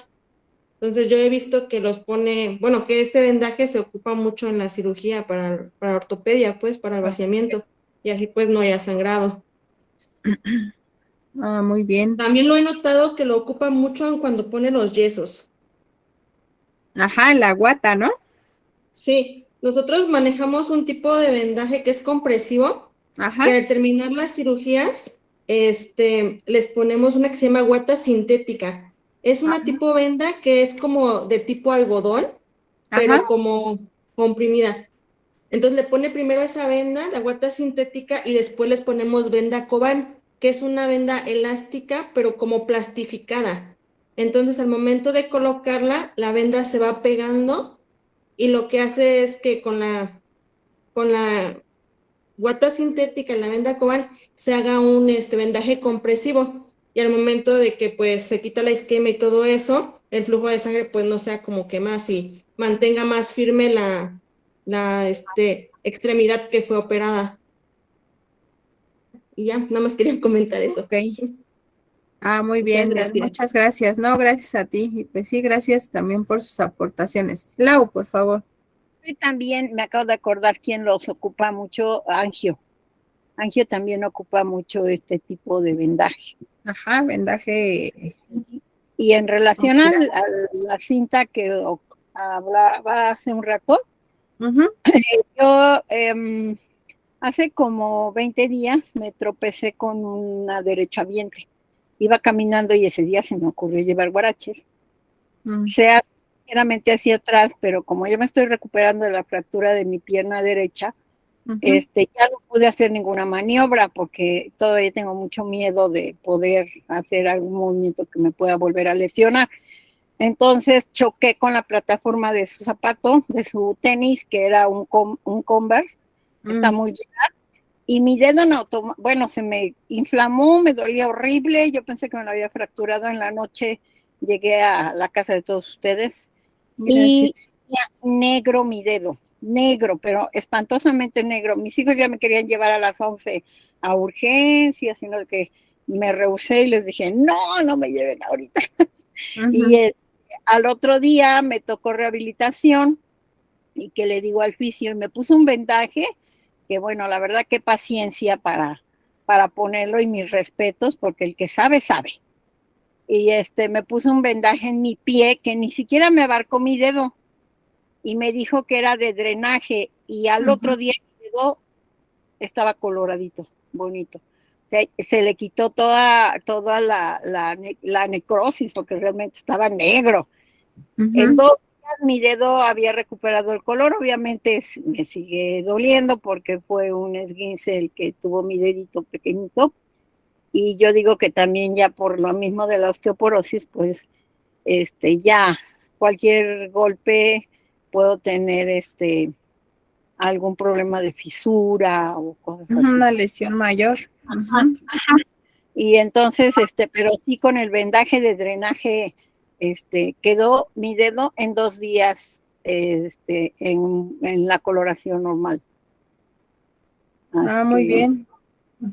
Entonces yo he visto que los pone, bueno, que ese vendaje se ocupa mucho en la cirugía para ortopedia, pues, para el vaciamiento, y así pues no haya sangrado. Ah, muy bien. También lo he notado que lo ocupa mucho cuando pone los yesos. Ajá, la guata, ¿no? Sí, nosotros manejamos un tipo de vendaje que es compresivo, Ajá. que al terminar las cirugías, les ponemos una que se llama guata sintética. Es una tipo venda que es como de tipo algodón, pero Ajá. como comprimida. Entonces le pone primero esa venda, la guata sintética, y después les ponemos venda Coban, que es una venda elástica, pero como plastificada. Entonces al momento de colocarla, la venda se va pegando y lo que hace es que con la guata sintética y la venda Coban se haga un vendaje compresivo. Y al momento de que pues se quita la isquemia y todo eso, el flujo de sangre pues no sea como que más y mantenga más firme la extremidad que fue operada. Y ya, nada más quería comentar eso. Ok. Ah, muy Muchas bien. gracias. Muchas gracias. No, gracias a ti. Y pues sí, gracias también por sus aportaciones. Lau, por favor. Y también me acabo de acordar quién los ocupa mucho, Angio. Angio también ocupa mucho este tipo de vendaje. Ajá, vendaje. Y en relación a la cinta que hablaba hace un rato, yo hace como 20 días me tropecé con una derechohabiente. Iba caminando y ese día se me ocurrió llevar guaraches. Sea ligeramente hacia atrás, pero como yo me estoy recuperando de la fractura de mi pierna derecha, ya no pude hacer ninguna maniobra porque todavía tengo mucho miedo de poder hacer algún movimiento que me pueda volver a lesionar. Entonces choqué con la plataforma de su zapato, de su tenis, que era un Converse, está muy llena, y mi dedo bueno, se me inflamó, me dolía horrible, yo pensé que me lo había fracturado en la noche, llegué a la casa de todos ustedes, y tenía negro mi dedo, negro, pero espantosamente negro. Mis hijos ya me querían llevar a las 11 a urgencias, sino que me rehusé y les dije, no me lleven ahorita. Y al otro día me tocó rehabilitación y que le digo al fisio y me puso un vendaje que bueno, la verdad qué paciencia para ponerlo y mis respetos porque el que sabe, sabe. Y me puso un vendaje en mi pie que ni siquiera me abarcó mi dedo y me dijo que era de drenaje y al otro día mi dedo estaba coloradito, bonito. Se le quitó toda la necrosis porque realmente estaba negro. En 2 días mi dedo había recuperado el color, obviamente me sigue doliendo porque fue un esguince el que tuvo mi dedito pequeñito y yo digo que también ya por lo mismo de la osteoporosis, pues ya cualquier golpe puedo tener algún problema de fisura o cosas así. Una lesión mayor. Ajá. Y entonces, pero sí con el vendaje de drenaje, quedó mi dedo en 2 días, en la coloración normal. Muy bien.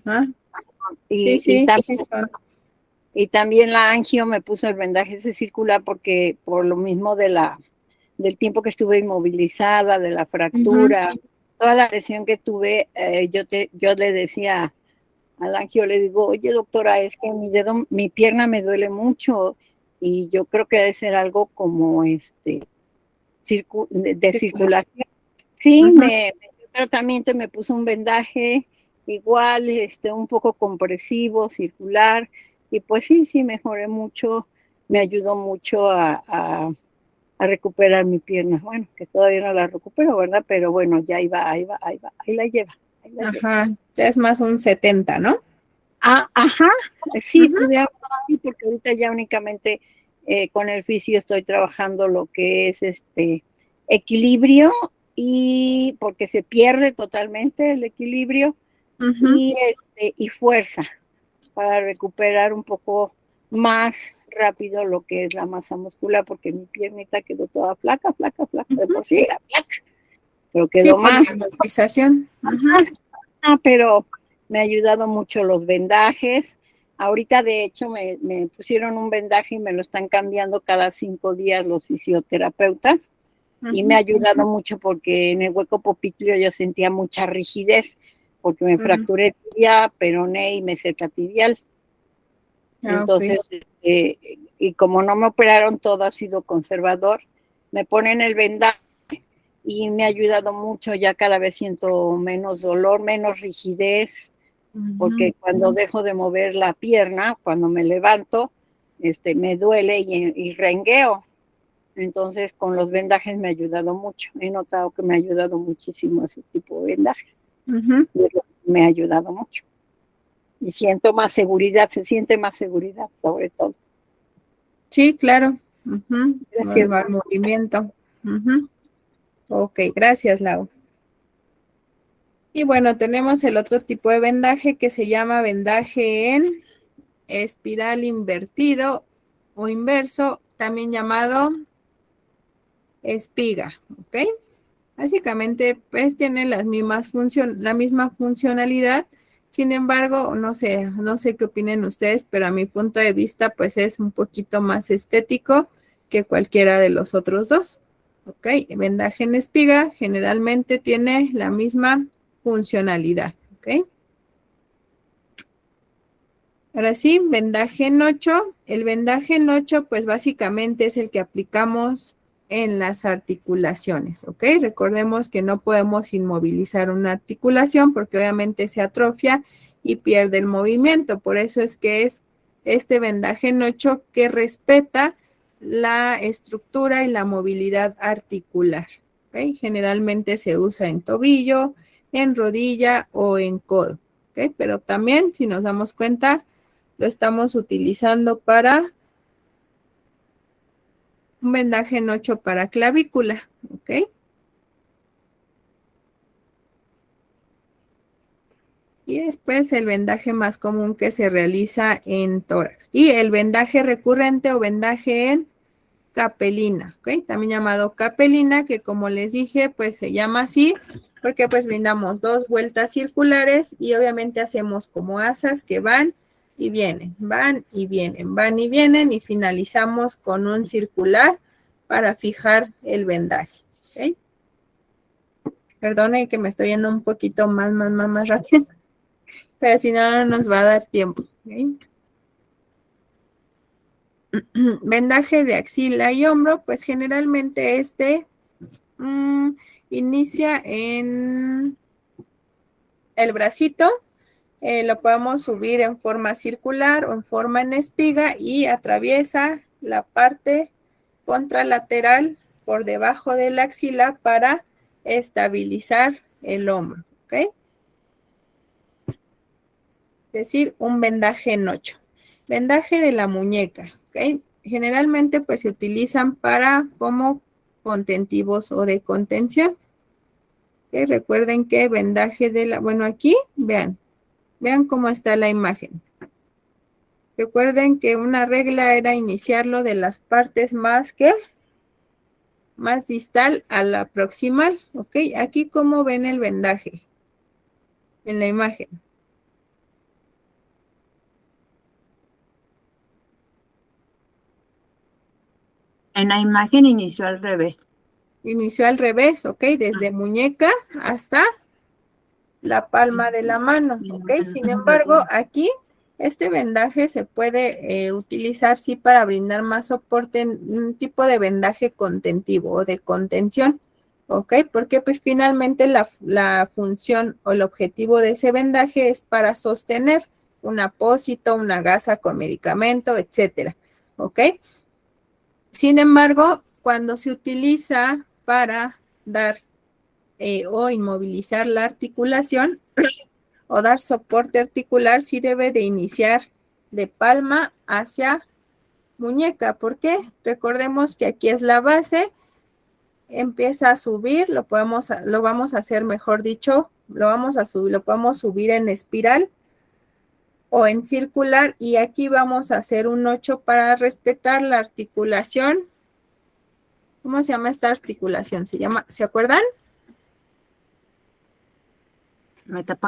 Ajá. Y también la angio me puso el vendaje ese circular porque por lo mismo del tiempo que estuve inmovilizada, de la fractura, toda la lesión que tuve, yo le decía al angio, le digo, oye doctora, es que mi pierna me duele mucho y yo creo que debe ser algo como de circulación. Sí, me dio tratamiento y me puso un vendaje igual, un poco compresivo, circular, y pues sí, mejoré mucho, me ayudó mucho a recuperar mi pierna. Bueno, que todavía no la recupero, ¿verdad? Pero bueno, ya ahí la lleva. Ajá, ya es más un 70, ¿no? Ajá, sí, porque ahorita ya únicamente con el fisio estoy trabajando lo que es equilibrio y porque se pierde totalmente el equilibrio y fuerza para recuperar un poco más rápido lo que es la masa muscular porque mi piernita quedó toda flaca, de por sí era flaca, pero quedó más. La pero me ha ayudado mucho los vendajes Ahorita, de hecho, me pusieron un vendaje y me lo están cambiando cada 5 días los fisioterapeutas. Y me ha ayudado mucho porque en el hueco popliteo yo sentía mucha rigidez, porque me fracturé tibia, peroné y meseta tibial. Entonces, y como no me operaron, todo ha sido conservador, me ponen el vendaje y me ha ayudado mucho. Ya cada vez siento menos dolor, menos rigidez, porque cuando dejo de mover la pierna, cuando me levanto, me duele y rengueo. Entonces, con los vendajes me ha ayudado mucho. He notado que me ha ayudado muchísimo ese tipo de vendajes. Me ha ayudado mucho. Y siento más seguridad, se siente más seguridad sobre todo. Sí, claro. Gracias. Al movimiento. Ok, gracias, Lau. Y bueno, tenemos el otro tipo de vendaje que se llama vendaje en espiral invertido o inverso, también llamado espiga, ¿ok? Básicamente, pues tiene la misma funcionalidad. Sin embargo, no sé qué opinen ustedes, pero a mi punto de vista, pues es un poquito más estético que cualquiera de los otros dos, ¿ok? Vendaje en espiga generalmente tiene la misma funcionalidad, ¿ok? Ahora sí, vendaje en 8. El vendaje en 8, pues básicamente es el que aplicamos en las articulaciones, ¿ok? Recordemos que no podemos inmovilizar una articulación porque obviamente se atrofia y pierde el movimiento. Por eso es que es este vendaje en 8 que respeta la estructura y la movilidad articular, ¿ok? Generalmente se usa en tobillo, en rodilla o en codo, ¿ok? Pero también, si nos damos cuenta, lo estamos utilizando para un vendaje en 8 para clavícula, ¿ok? Y después el vendaje más común que se realiza en tórax. Y el vendaje recurrente o vendaje en capelina, ¿ok? También llamado capelina, que como les dije, pues se llama así porque pues brindamos 2 vueltas circulares y obviamente hacemos como asas que van y vienen, van y vienen, van y vienen y finalizamos con un circular para fijar el vendaje, ¿ok? Perdone que me estoy yendo un poquito más rápido, pero si no, no nos va a dar tiempo, ¿ok? Vendaje de axila y hombro, pues generalmente inicia en el bracito, lo podemos subir en forma circular o en forma en espiga y atraviesa la parte contralateral por debajo de la axila para estabilizar el hombro, ¿ok? Es decir, un vendaje en 8. Vendaje de la muñeca, ¿ok? Generalmente pues se utilizan como contentivos o de contención. ¿Okay? Recuerden que vendaje bueno, aquí, vean cómo está la imagen. Recuerden que una regla era iniciarlo de las partes más distal a la proximal, ¿ok? Aquí, ¿cómo ven el vendaje en la imagen? En la imagen inició al revés. Inició al revés, ¿ok? Desde muñeca hasta la palma de la mano, ¿ok? Sin embargo, aquí este vendaje se puede utilizar, sí, para brindar más soporte en un tipo de vendaje contentivo o de contención, ¿ok? Porque pues finalmente la función o el objetivo de ese vendaje es para sostener un apósito, una gasa con medicamento, etcétera, ¿ok? Sin embargo, cuando se utiliza para dar o inmovilizar la articulación o dar soporte articular, sí debe de iniciar de palma hacia muñeca. ¿Por qué? Recordemos que aquí es la base, empieza a subir, lo vamos a hacer, mejor dicho, lo podemos subir en espiral o en circular y aquí vamos a hacer un 8 para respetar la articulación. ¿Cómo se llama esta articulación? ¿Se acuerdan?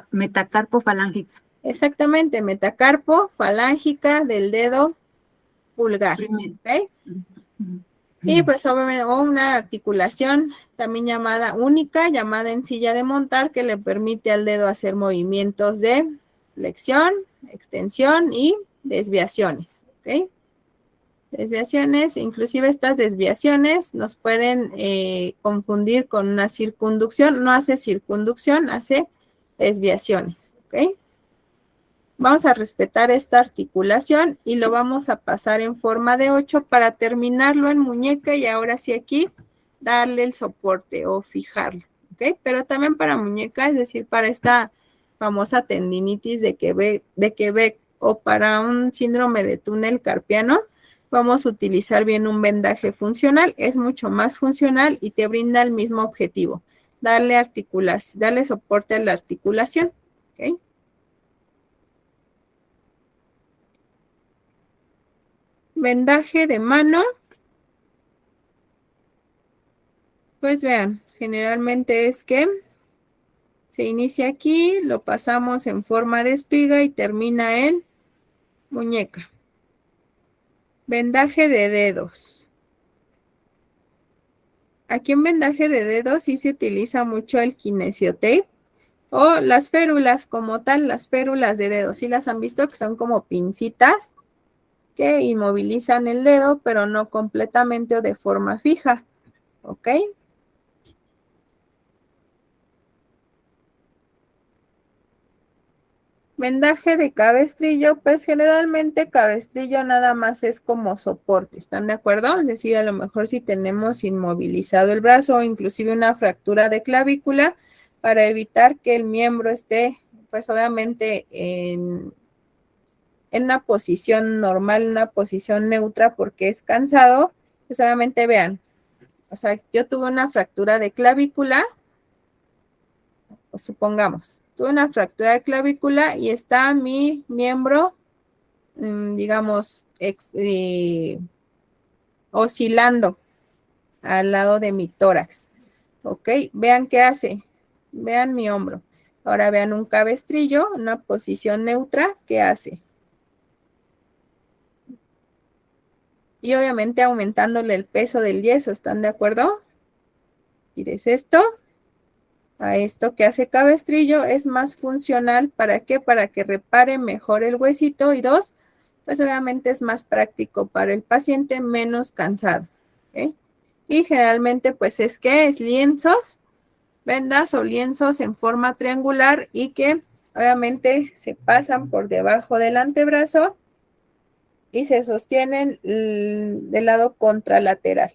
Metacarpofalángica. Exactamente, metacarpo, falángica del dedo pulgar. ¿Ok? Y pues obviamente una articulación también llamada única, llamada encilla de montar, que le permite al dedo hacer movimientos de flexión, extensión y desviaciones. ¿Ok? Desviaciones, inclusive estas desviaciones nos pueden confundir con una circunducción. No hace circunducción, hace desviaciones. ¿Ok? Vamos a respetar esta articulación y lo vamos a pasar en forma de 8 para terminarlo en muñeca y ahora sí aquí darle el soporte o fijarlo, ¿ok? Pero también para muñeca, es decir, para esta famosa tendinitis de Quebec o para un síndrome de túnel carpiano, vamos a utilizar bien un vendaje funcional. Es mucho más funcional y te brinda el mismo objetivo, darle soporte a la articulación, ¿ok? Vendaje de mano, pues vean, generalmente es que se inicia aquí, lo pasamos en forma de espiga y termina en muñeca. Vendaje de dedos. Aquí en vendaje de dedos sí se utiliza mucho el kinesiotape o las férulas como tal, las férulas de dedos. Sí las han visto que son como pincitas que inmovilizan el dedo, pero no completamente o de forma fija, ¿ok? Vendaje de cabestrillo, pues generalmente cabestrillo nada más es como soporte, ¿están de acuerdo? Es decir, a lo mejor si tenemos inmovilizado el brazo o inclusive una fractura de clavícula, para evitar que el miembro esté, pues obviamente en una posición normal, una posición neutra porque es cansado, pues obviamente vean, o sea, yo tuve una fractura de clavícula, supongamos, tuve una fractura de clavícula y está mi miembro, digamos, oscilando al lado de mi tórax. ¿Ok? Vean qué hace. Vean mi hombro. Ahora vean un cabestrillo, una posición neutra, ¿qué hace? Y obviamente aumentándole el peso del yeso, ¿están de acuerdo? Tires esto. A esto que hace cabestrillo es más funcional. ¿Para qué? Para que repare mejor el huesito. Y 2, pues obviamente es más práctico para el paciente, menos cansado. ¿Okay? Y generalmente pues es lienzos, vendas o lienzos en forma triangular y que obviamente se pasan por debajo del antebrazo y se sostienen del lado contralateral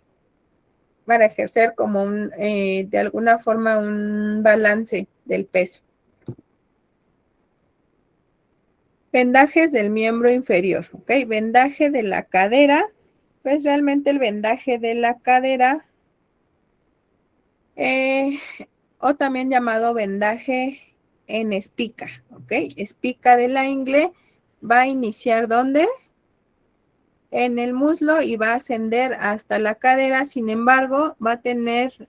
para ejercer como de alguna forma un balance del peso. Vendajes del miembro inferior, ¿ok? Vendaje de la cadera, pues realmente el vendaje de la cadera, o también llamado vendaje en espica, ¿ok? Espica de la ingle va a iniciar ¿dónde? En el muslo y va a ascender hasta la cadera, sin embargo, va a tener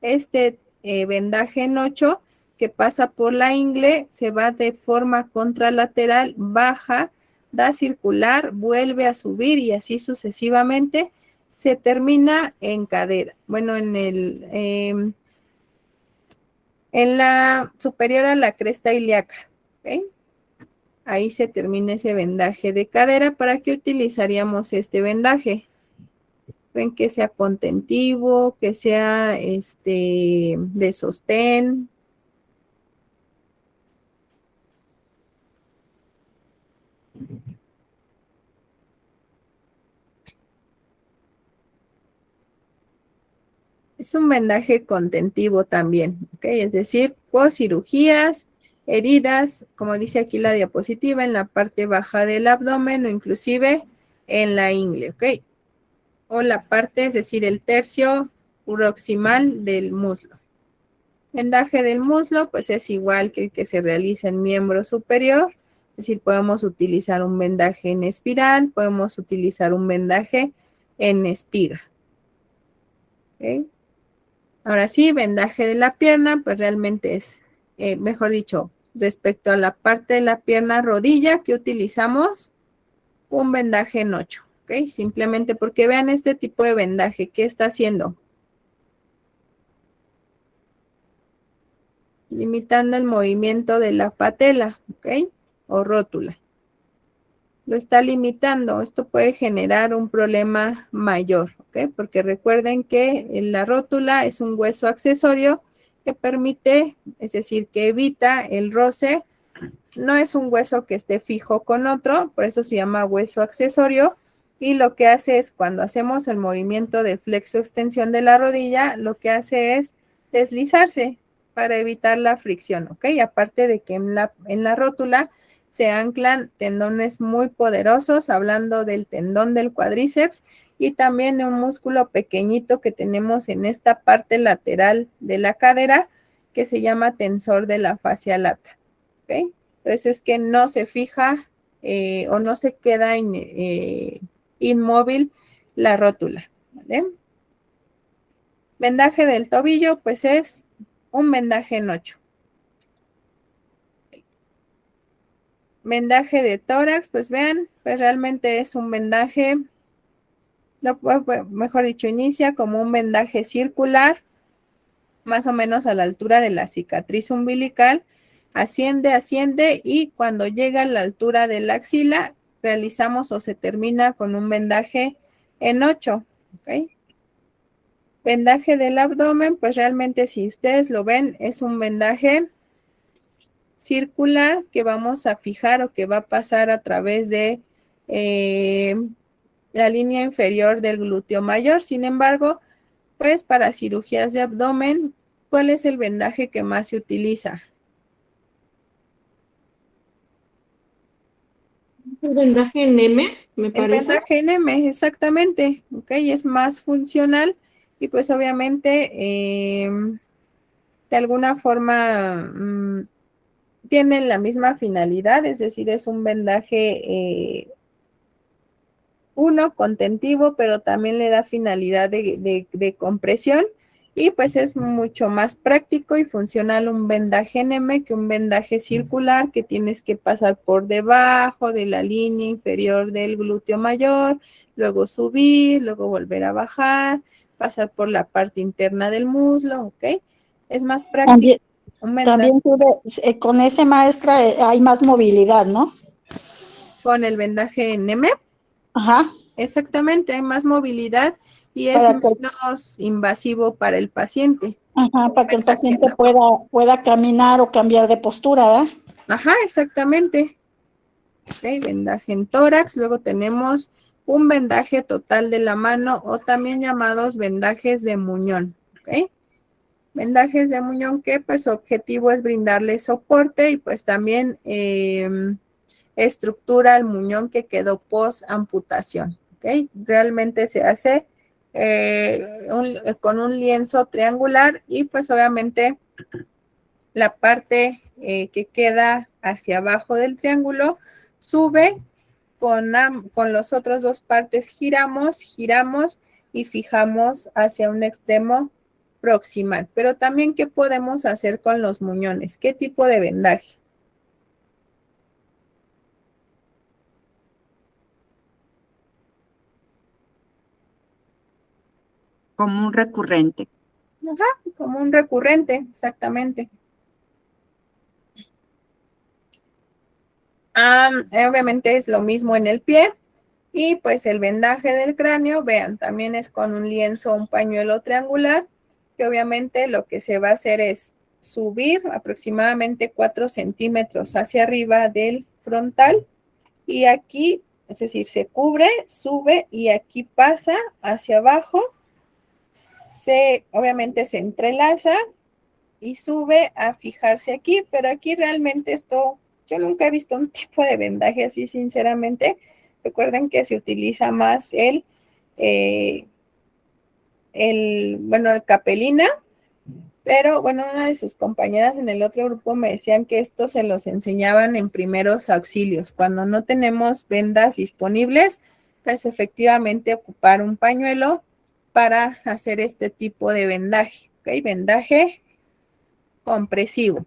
este vendaje en 8 que pasa por la ingle, se va de forma contralateral, baja, da circular, vuelve a subir y así sucesivamente, se termina en cadera. Bueno, en la superior a la cresta ilíaca, ¿ok? Ahí se termina ese vendaje de cadera. ¿Para qué utilizaríamos este vendaje? Ven que sea contentivo, que sea de sostén. Es un vendaje contentivo también, ¿ok? Es decir, post cirugías, heridas, como dice aquí la diapositiva, en la parte baja del abdomen o inclusive en la ingle, ¿ok? O la parte, es decir, el tercio proximal del muslo. Vendaje del muslo, pues es igual que el que se realiza en miembro superior, es decir, podemos utilizar un vendaje en espiral, podemos utilizar un vendaje en espiga. ¿Ok? Ahora sí, vendaje de la pierna, pues realmente es, mejor dicho, respecto a la parte de la pierna rodilla que utilizamos un vendaje en 8, ¿ok? Simplemente porque vean este tipo de vendaje, ¿qué está haciendo? Limitando el movimiento de la patela, ¿ok? O rótula. Lo está limitando. Esto puede generar un problema mayor, ¿ok? Porque recuerden que la rótula es un hueso accesorio que permite, es decir, que evita el roce. No es un hueso que esté fijo con otro, por eso se llama hueso accesorio. Y lo que hace es cuando hacemos el movimiento de flexo-extensión de la rodilla, lo que hace es deslizarse para evitar la fricción, ¿ok? Aparte de que en la rótula se anclan tendones muy poderosos, hablando del tendón del cuádriceps y también de un músculo pequeñito que tenemos en esta parte lateral de la cadera que se llama tensor de la fascia lata, ¿ok? Por eso es que no se fija o no se queda inmóvil la rótula, ¿vale? Vendaje del tobillo, pues es un vendaje en 8. Vendaje de tórax, pues vean, pues realmente es un vendaje, mejor dicho, inicia como un vendaje circular, más o menos a la altura de la cicatriz umbilical, asciende y cuando llega a la altura de la axila, realizamos o se termina con un vendaje en 8, ¿ok? Vendaje del abdomen, pues realmente si ustedes lo ven, es un vendaje circular que vamos a fijar o que va a pasar a través de la línea inferior del glúteo mayor. Sin embargo, pues para cirugías de abdomen, ¿cuál es el vendaje que más se utiliza? El vendaje en M, me parece. El vendaje en M, exactamente, ¿ok? Es más funcional y pues obviamente de alguna forma tienen la misma finalidad, es decir, es un vendaje contentivo, pero también le da finalidad de compresión y pues es mucho más práctico y funcional un vendaje en M que un vendaje circular que tienes que pasar por debajo de la línea inferior del glúteo mayor, luego subir, luego volver a bajar, pasar por la parte interna del muslo, ¿ok? Es más práctico. También sube, con ese maestra hay más movilidad, ¿no? Con el vendaje en M. Ajá. Exactamente, hay más movilidad y es menos invasivo para el paciente. Ajá, para que el paciente pueda caminar o cambiar de postura, ¿verdad? Ajá, exactamente. Ok, vendaje en tórax, luego tenemos un vendaje total de la mano o también llamados vendajes de muñón, ¿ok? Vendajes de muñón que pues su objetivo es brindarle soporte y pues también estructura al muñón que quedó post amputación, ¿ok? Realmente se hace con un lienzo triangular y pues obviamente la parte que queda hacia abajo del triángulo sube con los otros dos partes giramos y fijamos hacia un extremo proximal. Pero también, ¿qué podemos hacer con los muñones? ¿Qué tipo de vendaje? Como un recurrente. Ajá, como un recurrente, exactamente. Obviamente es lo mismo en el pie. Y pues el vendaje del cráneo, vean, también es con un lienzo o un pañuelo triangular, que obviamente lo que se va a hacer es subir aproximadamente 4 centímetros hacia arriba del frontal y aquí, es decir, se cubre, sube y aquí pasa hacia abajo, obviamente se entrelaza y sube a fijarse aquí, pero aquí realmente esto, yo nunca he visto un tipo de vendaje así, sinceramente. Recuerden que se utiliza más el capelina, pero bueno, una de sus compañeras en el otro grupo me decían que esto se los enseñaban en primeros auxilios. Cuando no tenemos vendas disponibles, pues efectivamente ocupar un pañuelo para hacer este tipo de vendaje, ¿ok? Vendaje compresivo.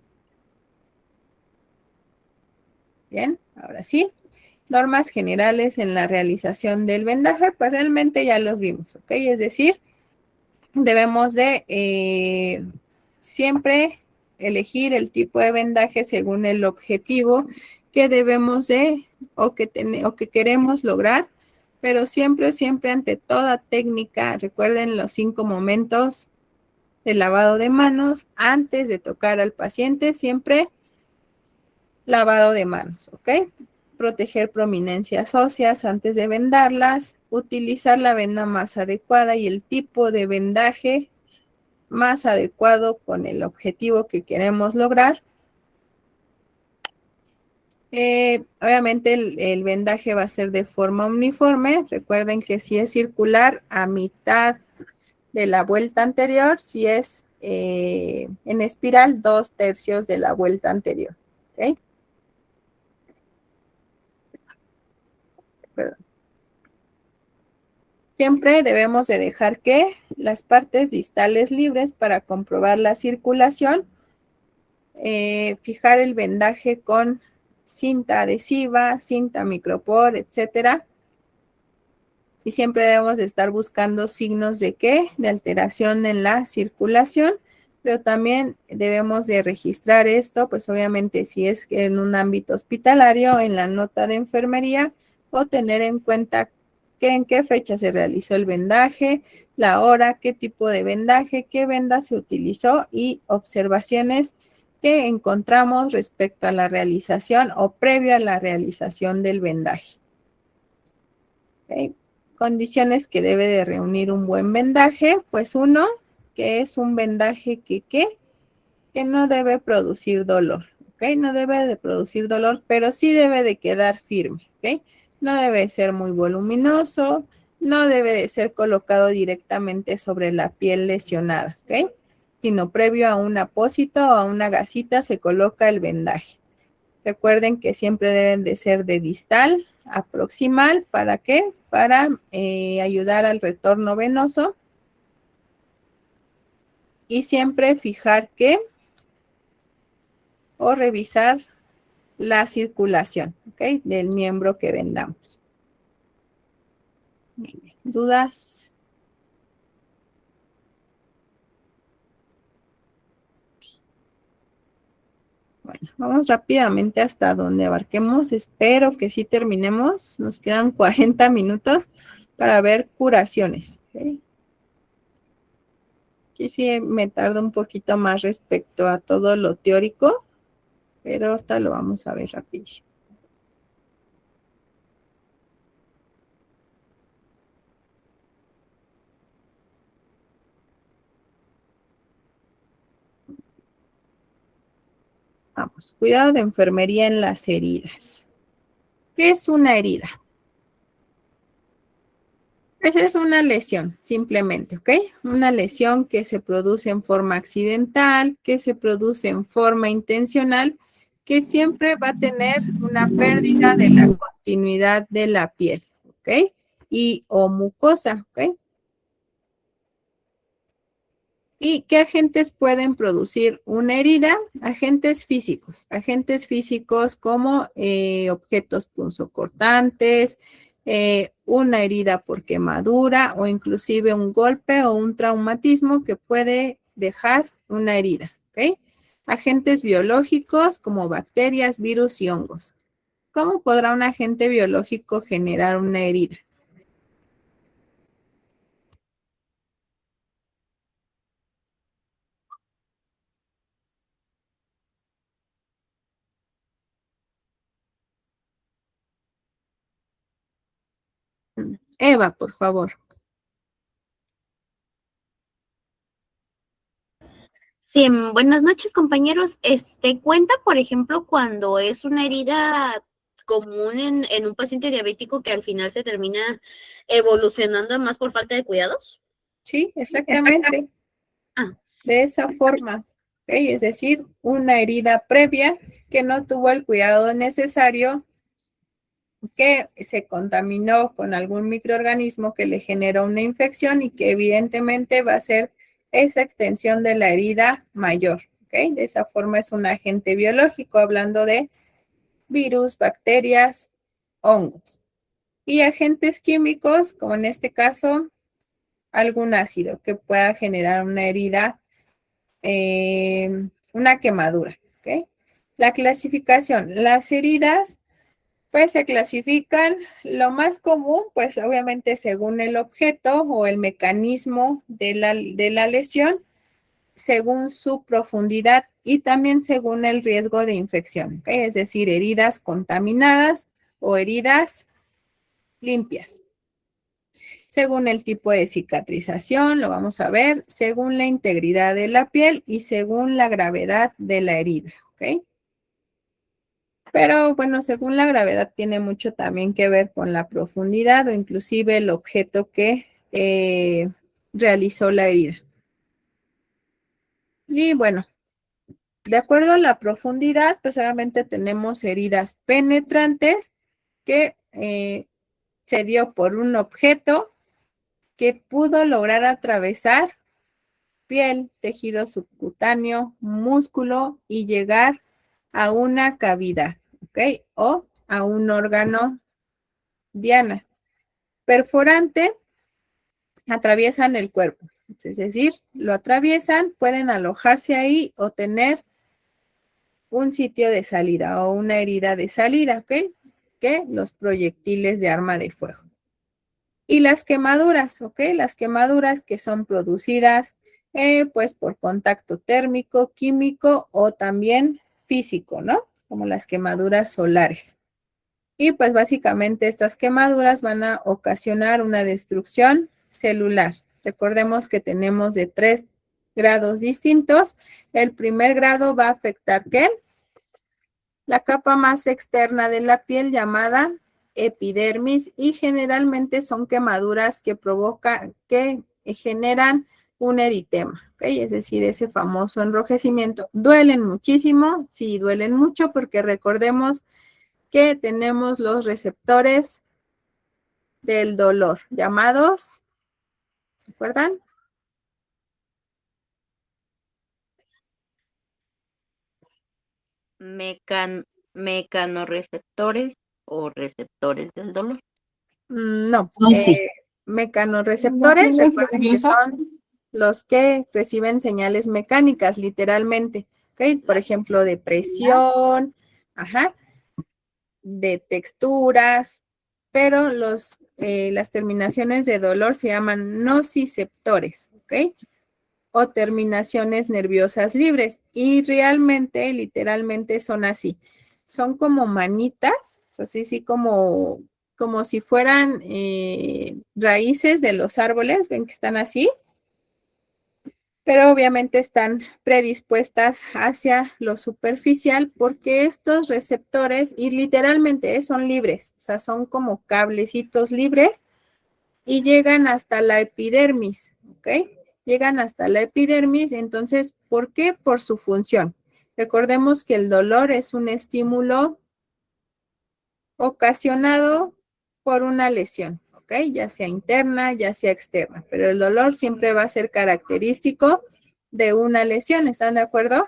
Bien, ahora sí. Normas generales en la realización del vendaje, pues realmente ya los vimos, ¿ok? Es decir, debemos de siempre elegir el tipo de vendaje según el objetivo que debemos de o que queremos lograr, pero siempre ante toda técnica, recuerden los 5 momentos del lavado de manos antes de tocar al paciente, siempre lavado de manos, ¿ok? Proteger prominencias óseas antes de vendarlas, utilizar la venda más adecuada y el tipo de vendaje más adecuado con el objetivo que queremos lograr. Obviamente el vendaje va a ser de forma uniforme. Recuerden que si es circular, a mitad de la vuelta anterior, si es en espiral, 2/3 de la vuelta anterior. ¿Ok? Perdón. Siempre debemos de dejar que las partes distales libres para comprobar la circulación. Fijar el vendaje con cinta adhesiva, cinta micropor, etcétera. Y siempre debemos de estar buscando signos de ¿qué? De alteración en la circulación, pero también debemos de registrar esto, pues obviamente si es en un ámbito hospitalario, en la nota de enfermería, o tener en cuenta que en qué fecha se realizó el vendaje, la hora, qué tipo de vendaje, qué venda se utilizó y observaciones que encontramos respecto a la realización o previo a la realización del vendaje. ¿Okay? Condiciones que debe de reunir un buen vendaje, pues uno, que es un vendaje que no debe producir dolor, ¿ok? No debe de producir dolor, pero sí debe de quedar firme, ¿ok? No debe ser muy voluminoso, no debe de ser colocado directamente sobre la piel lesionada, ¿ok? Sino previo a un apósito o a una gasita se coloca el vendaje. Recuerden que siempre deben de ser de distal a proximal. ¿Para qué? Para ayudar al retorno venoso. Y siempre fijar que o revisar la circulación, ¿ok? Del miembro que vendamos. ¿Dudas? Bueno, vamos rápidamente hasta donde abarquemos. Espero que sí terminemos. Nos quedan 40 minutos para ver curaciones. ¿Okay? Aquí sí me tarda un poquito más respecto a todo lo teórico, pero ahorita lo vamos a ver rapidísimo. Vamos, cuidado de enfermería en las heridas. ¿Qué es una herida? Esa es una lesión, simplemente, ¿ok? Una lesión que se produce en forma accidental, que se produce en forma intencional, que siempre va a tener una pérdida de la continuidad de la piel, ¿ok? Y o mucosa, ¿ok? ¿Y qué agentes pueden producir una herida? Agentes físicos como objetos punzocortantes, una herida por quemadura o inclusive un golpe o un traumatismo que puede dejar una herida, ¿ok? Agentes biológicos como bacterias, virus y hongos. ¿Cómo podrá un agente biológico generar una herida? Eva, por favor. Sí, buenas noches, compañeros. Cuenta, por ejemplo, cuando es una herida común en un paciente diabético que al final se termina evolucionando más por falta de cuidados. Sí, exactamente. De esa forma, ¿ok? Es decir, una herida previa que no tuvo el cuidado necesario, que se contaminó con algún microorganismo que le generó una infección y que evidentemente va a ser esa extensión de la herida mayor, ¿ok? De esa forma es un agente biológico, hablando de virus, bacterias, hongos. Y agentes químicos, como en este caso, algún ácido que pueda generar una herida, una quemadura. ¿Ok? La clasificación. Las heridas, pues se clasifican lo más común, pues obviamente según el objeto o el mecanismo de la lesión, según su profundidad y también según el riesgo de infección. ¿Ok? Es decir, heridas contaminadas o heridas limpias. Según el tipo de cicatrización, lo vamos a ver, según la integridad de la piel y según la gravedad de la herida, ¿ok? Pero bueno, según la gravedad tiene mucho también que ver con la profundidad o inclusive el objeto que realizó la herida. Y bueno, de acuerdo a la profundidad, pues obviamente tenemos heridas penetrantes que se dio por un objeto que pudo lograr atravesar piel, tejido subcutáneo, músculo y llegar a una cavidad, ¿ok? O a un órgano diana. Perforante, atraviesan el cuerpo, es decir, lo atraviesan, pueden alojarse ahí o tener un sitio de salida o una herida de salida, ¿ok? Que los proyectiles de arma de fuego. Y las quemaduras, ¿ok? Las quemaduras que son producidas pues por contacto térmico, químico o también físico, ¿no? Como las quemaduras solares. Y pues básicamente estas quemaduras van a ocasionar una destrucción celular. Recordemos que tenemos de 3 grados distintos. El primer grado va a afectar ¿qué? La capa más externa de la piel llamada epidermis y generalmente son quemaduras que generan un eritema, ¿ok? Es decir, ese famoso enrojecimiento. ¿Duelen muchísimo? Sí, duelen mucho porque recordemos que tenemos los receptores del dolor llamados, ¿se acuerdan? Mecanorreceptores o receptores del dolor. No, Sí. mecanorreceptores, recuerden que son los que reciben señales mecánicas, literalmente, ¿ok? Por ejemplo, de presión, ajá, de texturas, pero las terminaciones de dolor se llaman nociceptores, ¿ok? O terminaciones nerviosas libres, y realmente, literalmente son así, son como manitas, o sea, sí, como si fueran raíces de los árboles, ven que están así, pero obviamente están predispuestas hacia lo superficial porque estos receptores, y literalmente son libres, o sea, son como cablecitos libres y llegan hasta la epidermis, ¿ok? Llegan hasta la epidermis, entonces, ¿por qué? Por su función. Recordemos que el dolor es un estímulo ocasionado por una lesión, ¿ok? Ya sea interna, ya sea externa, pero el dolor siempre va a ser característico de una lesión, ¿están de acuerdo?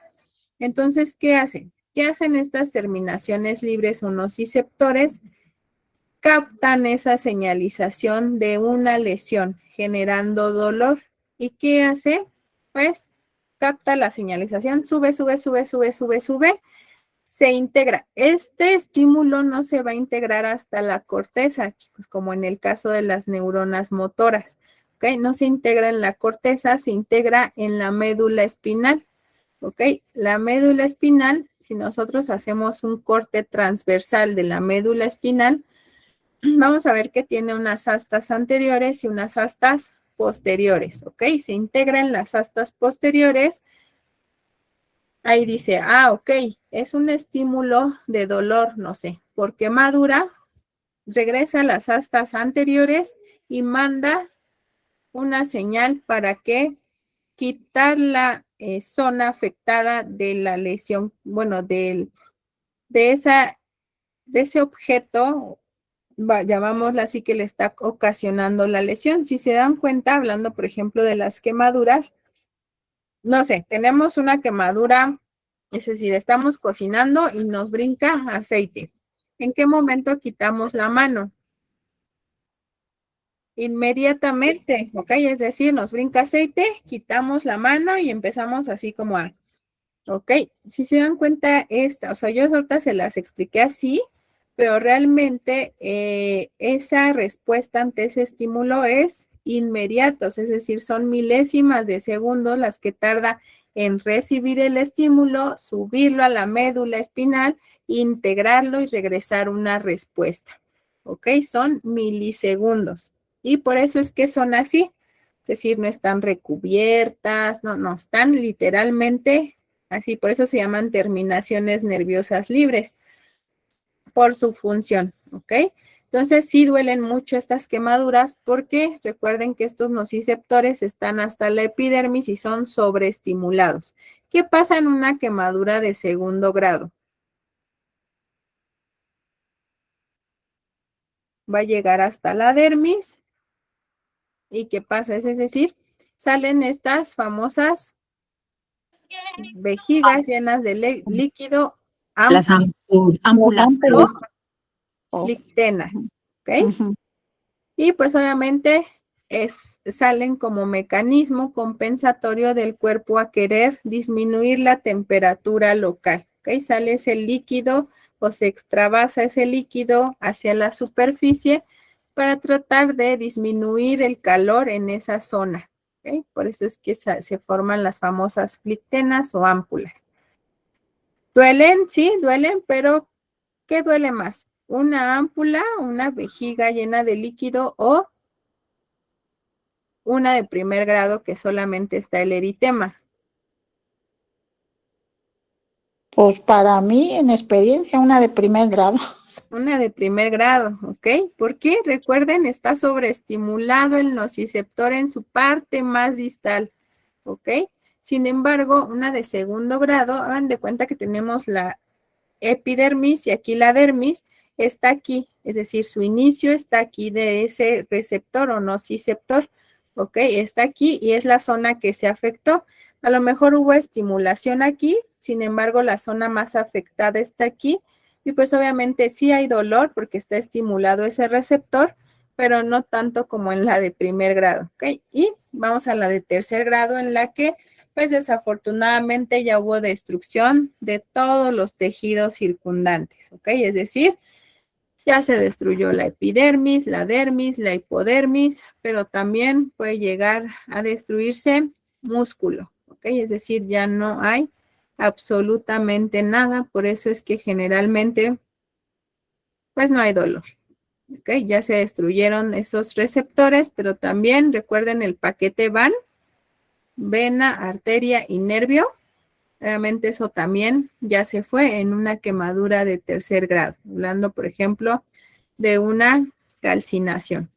Entonces, ¿qué hacen? ¿Qué hacen estas terminaciones libres o nociceptores? Captan esa señalización de una lesión, generando dolor. ¿Y qué hace? Pues capta la señalización, sube, se integra. Este estímulo no se va a integrar hasta la corteza, chicos, como en el caso de las neuronas motoras, ¿ok? No se integra en la corteza, se integra en la médula espinal, ¿ok? La médula espinal, si nosotros hacemos un corte transversal de la médula espinal, vamos a ver que tiene unas astas anteriores y unas astas posteriores, ¿ok? Se integra en las astas posteriores. Ahí dice, ok, es un estímulo de dolor, no sé, por quemadura, regresa a las astas anteriores y manda una señal para que quitar la zona afectada de la lesión, bueno, de ese objeto, llamámosla así, que le está ocasionando la lesión. Si se dan cuenta, hablando por ejemplo de las quemaduras, no sé, tenemos una quemadura, es decir, estamos cocinando y nos brinca aceite. ¿En qué momento quitamos la mano? Inmediatamente, ¿ok? Es decir, nos brinca aceite, quitamos la mano y empezamos así como a, ¿ok? Si se dan cuenta, o sea, yo ahorita se las expliqué así, pero realmente esa respuesta ante ese estímulo es inmediata, es decir, son milésimas de segundos las que tarda en recibir el estímulo, subirlo a la médula espinal, integrarlo y regresar una respuesta, ¿ok? Son milisegundos. Y por eso es que son así, es decir, no están recubiertas, no, están literalmente así, por eso se llaman terminaciones nerviosas libres, por su función, ¿ok? Entonces sí duelen mucho estas quemaduras porque recuerden que estos nociceptores están hasta la epidermis y son sobreestimulados. ¿Qué pasa en una quemadura de segundo grado? Va a llegar hasta la dermis. ¿Y qué pasa? Es decir, salen estas famosas vejigas llenas de líquido Las ámpulas. o lictenas, ¿ok? Y pues obviamente salen como mecanismo compensatorio del cuerpo a querer disminuir la temperatura local, ¿ok? Sale ese líquido o se extravasa ese líquido hacia la superficie para tratar de disminuir el calor en esa zona, ¿ok? Por eso es que se forman las famosas flictenas o ámpulas. ¿Duelen? Sí, duelen, pero ¿qué duele más? ¿Una ámpula, una vejiga llena de líquido o una de primer grado que solamente está el eritema? Pues para mí, en experiencia, una de primer grado. Una de primer grado, ¿ok? ¿Por qué? Recuerden, está sobreestimulado el nociceptor en su parte más distal, ¿ok? Sin embargo, una de segundo grado, hagan de cuenta que tenemos la epidermis y aquí la dermis está aquí, es decir, su inicio está aquí de ese receptor o nociceptor, ¿ok? Está aquí y es la zona que se afectó. A lo mejor hubo estimulación aquí, sin embargo, la zona más afectada está aquí y pues obviamente sí hay dolor porque está estimulado ese receptor, pero no tanto como en la de primer grado, ¿ok? Y vamos a la de tercer grado en la que pues desafortunadamente ya hubo destrucción de todos los tejidos circundantes, ¿ok? Es decir, ya se destruyó la epidermis, la dermis, la hipodermis, pero también puede llegar a destruirse músculo, ¿ok? Es decir, ya no hay absolutamente nada, por eso es que generalmente pues no hay dolor, ¿ok? Ya se destruyeron esos receptores, pero también recuerden el paquete VAN, vena, arteria y nervio. Realmente eso también ya se fue en una quemadura de tercer grado, hablando, por ejemplo, de una calcinación.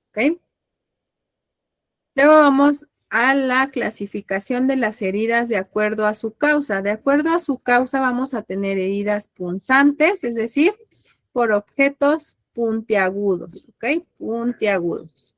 ¿Ok? Luego vamos a la clasificación de las heridas de acuerdo a su causa. De acuerdo a su causa vamos a tener heridas punzantes, es decir, por objetos puntiagudos, ¿ok? Puntiagudos.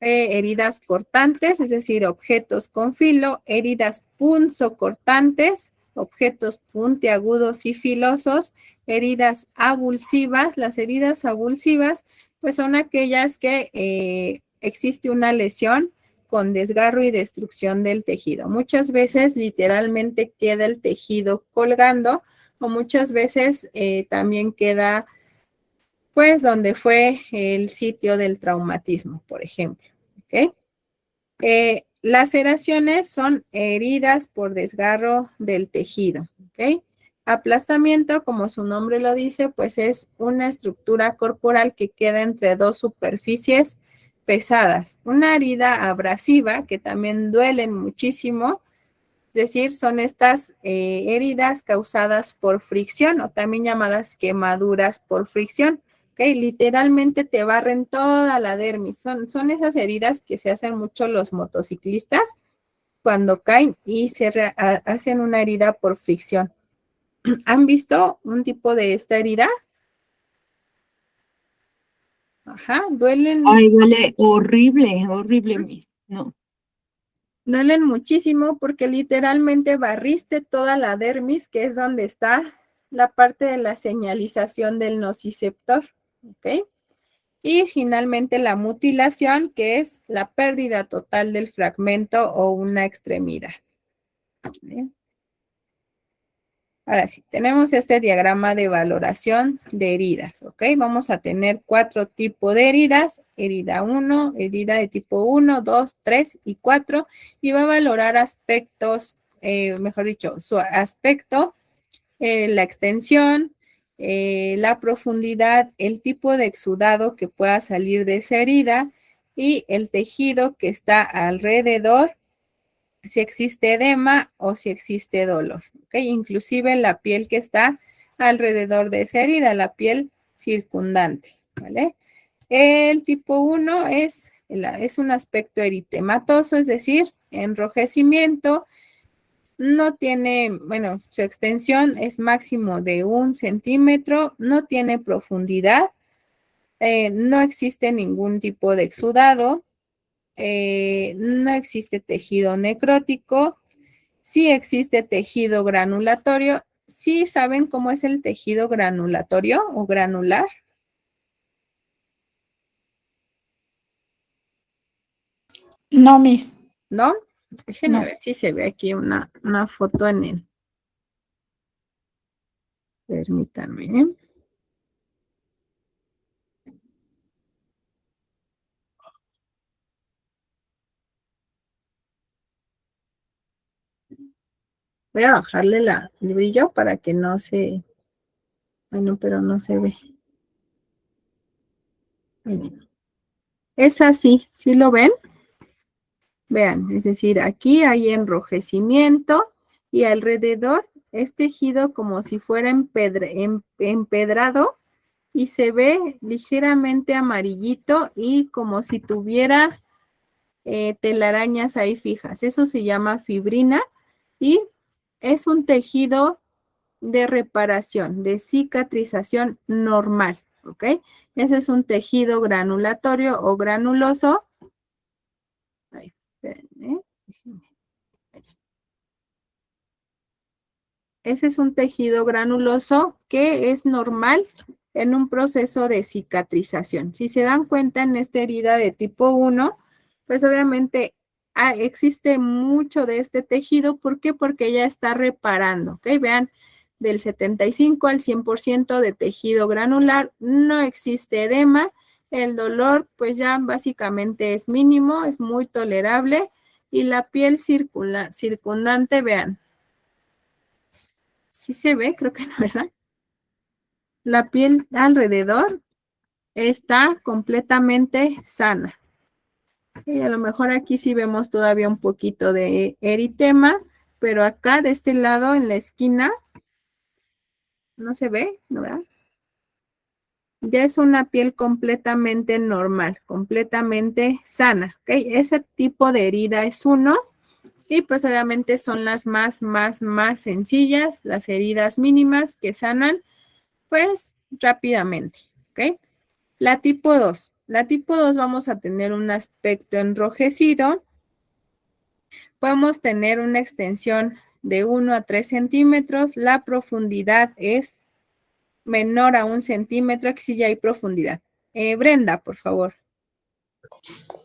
Heridas cortantes, es decir, objetos con filo, heridas punzocortantes, objetos puntiagudos y filosos, heridas avulsivas. Las heridas avulsivas, pues son aquellas que existe una lesión con desgarro y destrucción del tejido. Muchas veces literalmente queda el tejido colgando o muchas veces también queda pues donde fue el sitio del traumatismo, por ejemplo. ¿Ok? Laceraciones son heridas por desgarro del tejido. ¿Ok? Aplastamiento, como su nombre lo dice, pues es una estructura corporal que queda entre dos superficies pesadas. Una herida abrasiva, que también duelen muchísimo, es decir, son estas heridas causadas por fricción o también llamadas quemaduras por fricción. Okay, literalmente te barren toda la dermis. Son esas heridas que se hacen mucho los motociclistas cuando caen y hacen una herida por fricción. ¿Han visto un tipo de esta herida? Ajá, duelen. Ay, duele horrible, horrible, no. Duelen muchísimo porque literalmente barriste toda la dermis, que es donde está la parte de la señalización del nociceptor, ¿ok? Y finalmente la mutilación, que es la pérdida total del fragmento o una extremidad. ¿Bien? Ahora sí, tenemos este diagrama de valoración de heridas, ¿ok? Vamos a tener 4 tipos de heridas, herida 1, herida de tipo 1, 2, 3 y 4, y va a valorar aspectos, mejor dicho, su aspecto, la extensión, la profundidad, el tipo de exudado que pueda salir de esa herida y el tejido que está alrededor, si existe edema o si existe dolor, ¿ok? Inclusive la piel que está alrededor de esa herida, la piel circundante, ¿vale? El tipo 1 es un aspecto eritematoso, es decir, enrojecimiento, no tiene, bueno, su extensión es máximo de 1 centímetro, no tiene profundidad, no existe ningún tipo de exudado, no existe tejido necrótico, sí existe tejido granulatorio. ¿Sí saben cómo es el tejido granulatorio o granular? No, Miss. ¿No? Déjenme No. ver si se ve aquí una foto en él. Permítanme. Voy a bajarle el brillo para que no se... Bueno, pero no se ve. Es así, ¿sí lo ven? Vean, es decir, aquí hay enrojecimiento y alrededor es tejido como si fuera empedrado y se ve ligeramente amarillito y como si tuviera telarañas ahí fijas. Eso se llama fibrina y es un tejido de reparación, de cicatrización normal, ¿ok? Ese es un tejido granulatorio o granuloso. Ay, espérenme, déjenme. Ese es un tejido granuloso que es normal en un proceso de cicatrización. Si se dan cuenta en esta herida de tipo 1, pues obviamente existe mucho de este tejido. ¿Por qué? Porque ya está reparando, ¿ok? Vean, del 75 al 100% de tejido granular, no existe edema. El dolor, pues ya básicamente es mínimo, es muy tolerable. Y la piel circundante, vean, sí se ve, creo que no, ¿verdad? La piel alrededor está completamente sana. Y a lo mejor aquí sí vemos todavía un poquito de eritema, pero acá de este lado en la esquina no se ve, ¿no, verdad? Ya es una piel completamente normal, completamente sana, ¿ok? Ese tipo de herida es uno. Y pues obviamente son las más sencillas, las heridas mínimas que sanan pues rápidamente, ¿ok? La tipo 2. La tipo 2 vamos a tener un aspecto enrojecido. Podemos tener una extensión de 1 a 3 centímetros. La profundidad es menor a 1 centímetro. Aquí sí ya hay profundidad. Brenda, por favor.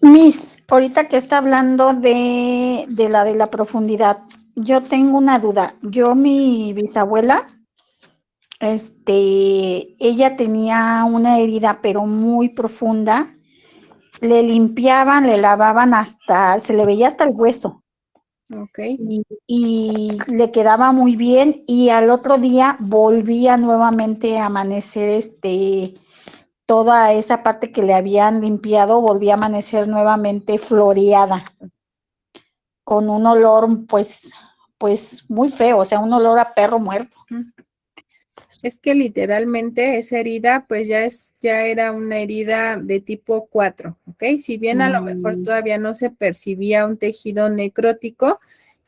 Miss, ahorita que está hablando de la profundidad, yo tengo una duda. Mi bisabuela, ella tenía una herida, pero muy profunda. Le limpiaban, le lavaban se le veía hasta el hueso. Ok. Y le quedaba muy bien. Y al otro día volvía nuevamente a amanecer, toda esa parte que le habían limpiado, volvía a amanecer nuevamente floreada, con un olor, pues muy feo, o sea, un olor a perro muerto. Es que literalmente esa herida pues ya era una herida de tipo 4, ¿ok? Si bien a lo mejor todavía no se percibía un tejido necrótico,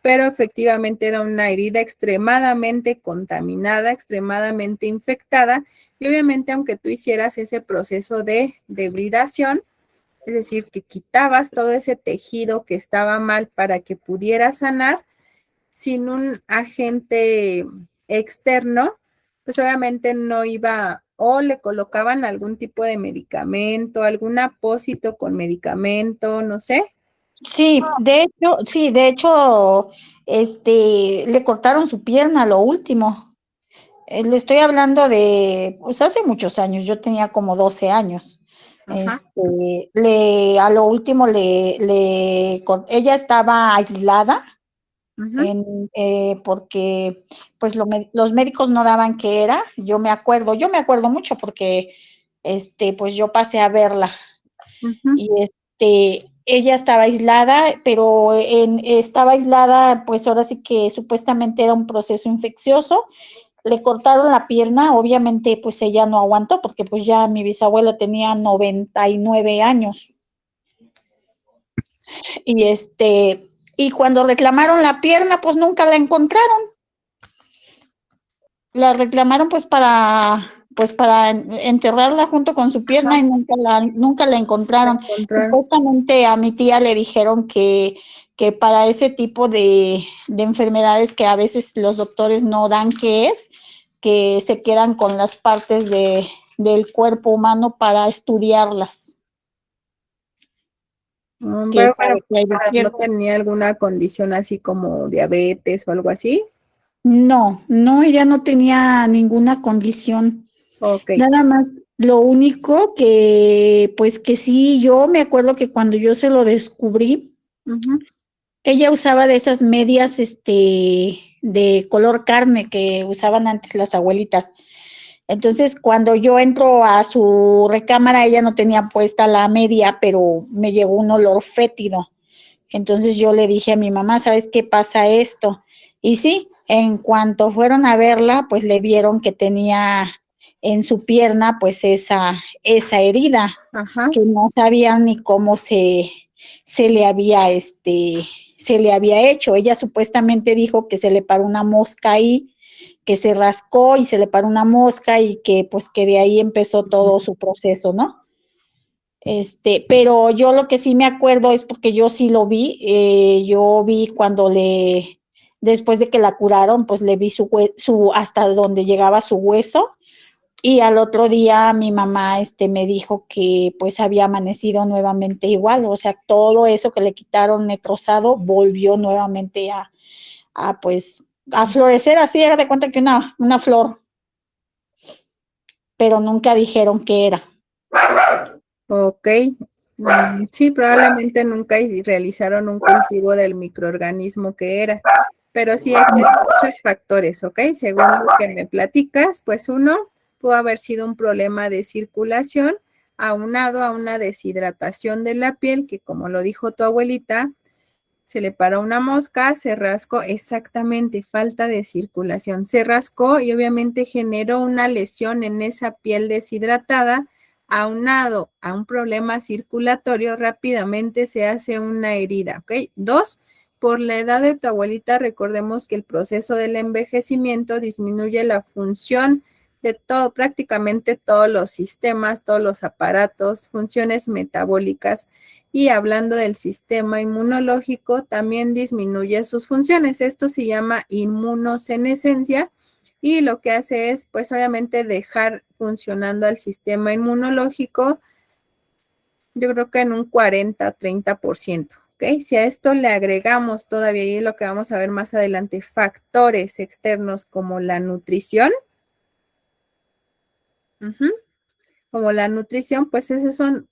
pero efectivamente era una herida extremadamente contaminada, extremadamente infectada, y obviamente aunque tú hicieras ese proceso de debridación, es decir, que quitabas todo ese tejido que estaba mal para que pudiera sanar, sin un agente externo, pues obviamente no iba, o le colocaban algún tipo de medicamento, algún apósito con medicamento, no sé. Sí, de hecho, le cortaron su pierna, lo último. Le estoy hablando de, pues hace muchos años, yo tenía como 12 años. Ajá. A lo último ella estaba aislada porque pues los médicos no daban qué era. Yo me acuerdo mucho porque pues yo pasé a verla y ella estaba aislada, pero estaba aislada, pues ahora sí que supuestamente era un proceso infeccioso. Le cortaron la pierna, obviamente pues ella no aguantó porque pues ya mi bisabuela tenía 99 años. Y cuando reclamaron la pierna, pues nunca la encontraron. La reclamaron pues para enterrarla junto con su pierna. Ajá. Y nunca la encontraron. Supuestamente a mi tía le dijeron que para ese tipo de enfermedades que a veces los doctores no dan qué es, que se quedan con las partes del cuerpo humano para estudiarlas. Pero bueno, ¿no tenía alguna condición así como diabetes o algo así? No, ella no tenía ninguna condición. Ok. Nada más, lo único pues que sí, yo me acuerdo que cuando yo se lo descubrí, ella usaba de esas medias, de color carne que usaban antes las abuelitas. Entonces, cuando yo entro a su recámara, ella no tenía puesta la media, pero me llegó un olor fétido. Entonces yo le dije a mi mamá, ¿sabes qué pasa esto? Y sí, en cuanto fueron a verla, pues le vieron que tenía en su pierna pues esa herida, que no sabían ni cómo se le había hecho. Ella supuestamente dijo que se le paró una mosca ahí, que se rascó y se le paró una mosca y que pues que de ahí empezó todo su proceso, ¿no? Pero yo lo que sí me acuerdo es porque yo sí lo vi, yo vi después de que la curaron, pues le vi hasta donde llegaba su hueso, y al otro día mi mamá, me dijo que pues había amanecido nuevamente igual, o sea, todo eso que le quitaron trozado volvió nuevamente pues, a florecer, así era de cuenta que una flor, pero nunca dijeron qué era. Ok. Sí, probablemente nunca realizaron un cultivo del microorganismo que era, pero sí hay muchos factores, ¿ok? Según lo que me platicas, pues uno pudo haber sido un problema de circulación aunado a una deshidratación de la piel, que como lo dijo tu abuelita, se le paró una mosca, se rascó, exactamente, falta de circulación, se rascó y obviamente generó una lesión en esa piel deshidratada, aunado a un problema circulatorio, rápidamente se hace una herida, ¿ok? 2, por la edad de tu abuelita, recordemos que el proceso del envejecimiento disminuye la función de todo, prácticamente todos los sistemas, todos los aparatos, funciones metabólicas, y hablando del sistema inmunológico, también disminuye sus funciones. Esto se llama inmunosenescencia, y lo que hace es, pues obviamente, dejar funcionando al sistema inmunológico, yo creo que en un 40-30%. ¿Ok? Si a esto le agregamos todavía, y lo que vamos a ver más adelante, factores externos como la nutrición, como la nutrición, pues esos son,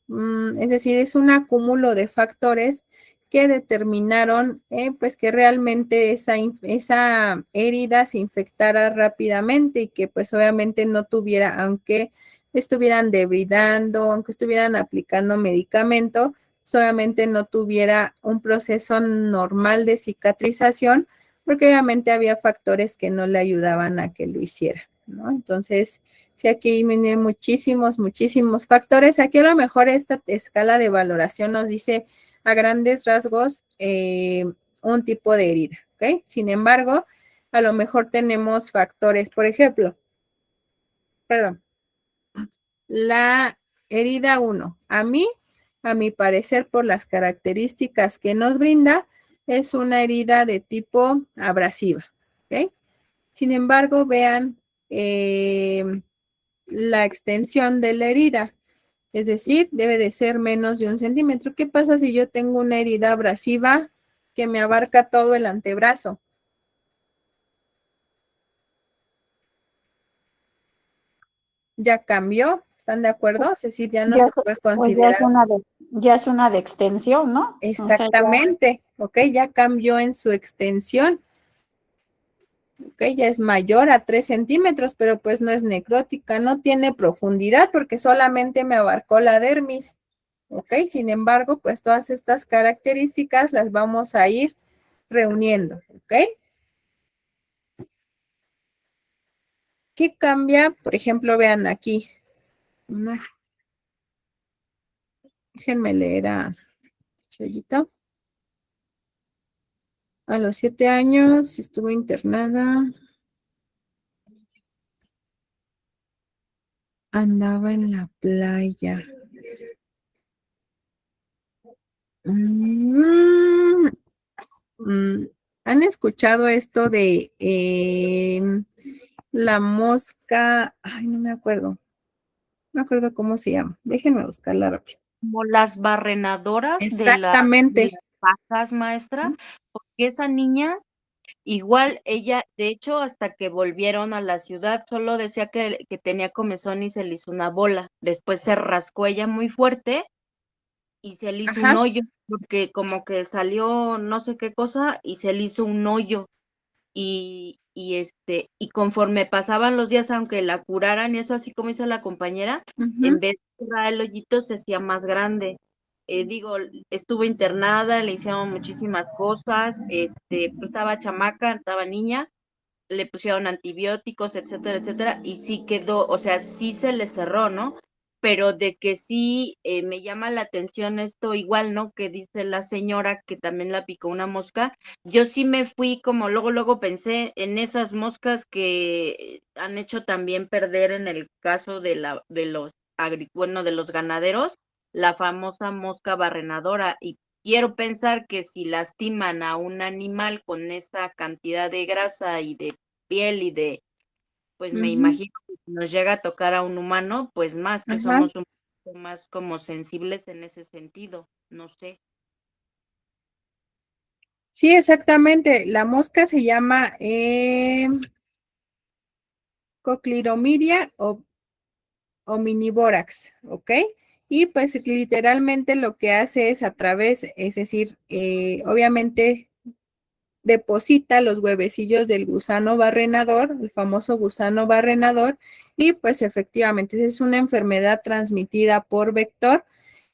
es decir, es un acúmulo de factores que determinaron pues que realmente esa herida se infectara rápidamente y que pues obviamente no tuviera, aunque estuvieran debridando, aunque estuvieran aplicando medicamento, pues obviamente no tuviera un proceso normal de cicatrización, porque obviamente había factores que no le ayudaban a que lo hiciera, ¿no? Entonces, sí, aquí viene muchísimos factores. Aquí a lo mejor esta escala de valoración nos dice a grandes rasgos un tipo de herida, ¿ok? Sin embargo, a lo mejor tenemos factores, por ejemplo, la herida 1, a mi parecer, por las características que nos brinda, es una herida de tipo abrasiva, ¿ok? Sin embargo, vean la extensión de la herida. Es decir, debe de ser menos de 1 centímetro. ¿Qué pasa si yo tengo una herida abrasiva que me abarca todo el antebrazo? Ya cambió, ¿están de acuerdo? Es decir, ya no se puede Pues considerar. ya es una de extensión, ¿no? O sea, Exactamente, ok, ya cambió en su extensión. Ok, ya es mayor a 3 centímetros, pero pues no es necrótica, no tiene profundidad porque solamente me abarcó la dermis. Ok, sin embargo, pues todas estas características las vamos a ir reuniendo. Ok. ¿Qué cambia? Por ejemplo, vean aquí. Déjenme leer a Choyito. A los 7 años estuvo internada. Andaba en la playa. ¿Han escuchado esto de la mosca? Ay, no me acuerdo. No me acuerdo cómo se llama. Déjenme buscarla rápido. Como las barrenadoras de Exactamente. las vacas, maestra, porque esa niña, igual ella, de hecho, hasta que volvieron a la ciudad, solo decía que tenía comezón y se le hizo una bola. Después se rascó ella muy fuerte y se le hizo un Ajá. hoyo, porque como que salió no sé qué cosa y se le hizo un hoyo. Y conforme pasaban los días, aunque la curaran, y eso así como hizo la compañera, en vez de cerrar el hoyito se hacía más grande. Digo, estuvo internada, le hicieron muchísimas cosas, pues estaba chamaca, estaba niña, le pusieron antibióticos, etcétera, etcétera, y sí quedó, o sea, sí se le cerró, ¿no? Pero de que sí me llama la atención esto igual, ¿no? Que dice la señora que también la picó una mosca. Yo sí me fui como luego pensé en esas moscas que han hecho también perder en el caso de los de los ganaderos, la famosa mosca barrenadora. Y quiero pensar que si lastiman a un animal con esa cantidad de grasa y de piel pues me imagino que si nos llega a tocar a un humano, pues más que Ajá. somos un poco más como sensibles en ese sentido, no sé. Sí, exactamente. La mosca se llama Cochliromiria o omnivórax, ¿ok? Y pues literalmente lo que hace es es decir, obviamente deposita los huevecillos del gusano barrenador, el famoso gusano barrenador, y pues efectivamente es una enfermedad transmitida por vector,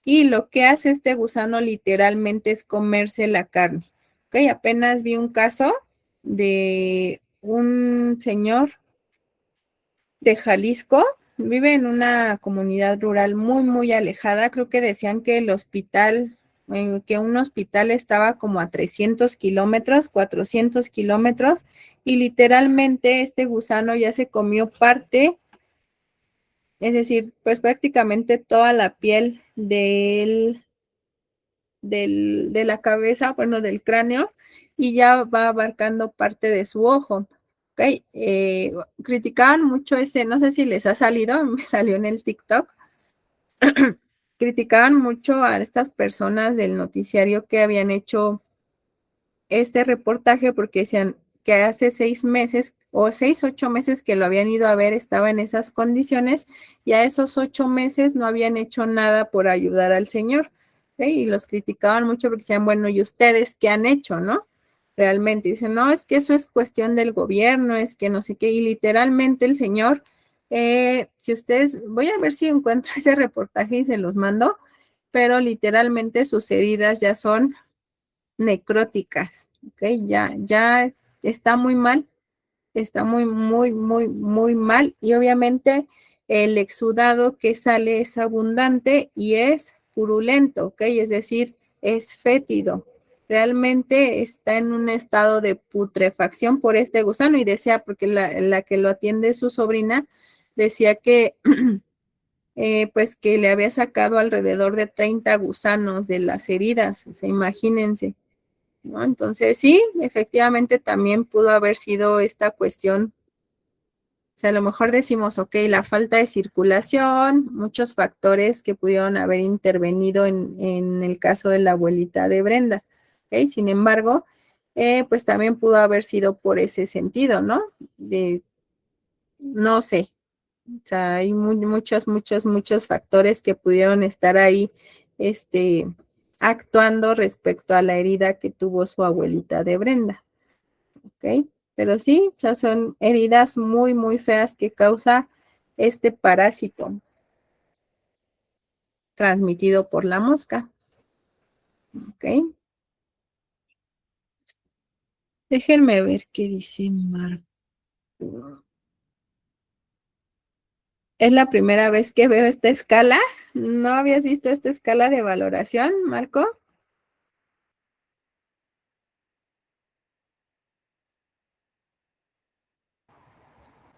y lo que hace este gusano literalmente es comerse la carne. Ok, apenas vi un caso de un señor de Jalisco, vive en una comunidad rural muy alejada. Creo que decían que que un hospital estaba como a 300 kilómetros, 400 kilómetros, y literalmente este gusano ya se comió parte, es decir, pues prácticamente toda la piel de la cabeza, bueno, del cráneo, y ya va abarcando parte de su ojo. Ok, criticaban mucho no sé si les ha salido, me salió en el TikTok, criticaban mucho a estas personas del noticiario que habían hecho este reportaje porque decían que hace 6 meses o 6, 8 meses que lo habían ido a ver, estaba en esas condiciones, y a esos 8 meses no habían hecho nada por ayudar al señor. ¿Sí? Y los criticaban mucho porque decían, bueno, ¿y ustedes qué han hecho, no? Realmente dicen, no, es que eso es cuestión del gobierno, es que no sé qué, y literalmente el señor, si ustedes, voy a ver si encuentro ese reportaje y se los mando, pero literalmente sus heridas ya son necróticas, ¿ok? Ya está muy mal, está muy mal, y obviamente el exudado que sale es abundante y es purulento, ¿ok? Es decir, es fétido. Realmente está en un estado de putrefacción por este gusano, y decía, porque la que lo atiende su sobrina, decía que pues que le había sacado alrededor de 30 gusanos de las heridas, o sea, imagínense, ¿no? Entonces, sí, efectivamente también pudo haber sido esta cuestión O sea, a lo mejor decimos, ok, la falta de circulación, muchos factores que pudieron haber intervenido en el caso de la abuelita de Brenda. ¿Ok? Sin embargo, pues también pudo haber sido por ese sentido, ¿no? No sé. O sea, hay muchos factores que pudieron estar ahí, actuando respecto a la herida que tuvo su abuelita de Brenda. ¿Ok? Pero sí, o sea, son heridas muy feas que causa este parásito transmitido por la mosca. ¿Ok? Déjenme ver qué dice Marco. ¿Es la primera vez que veo esta escala? ¿No habías visto esta escala de valoración, Marco?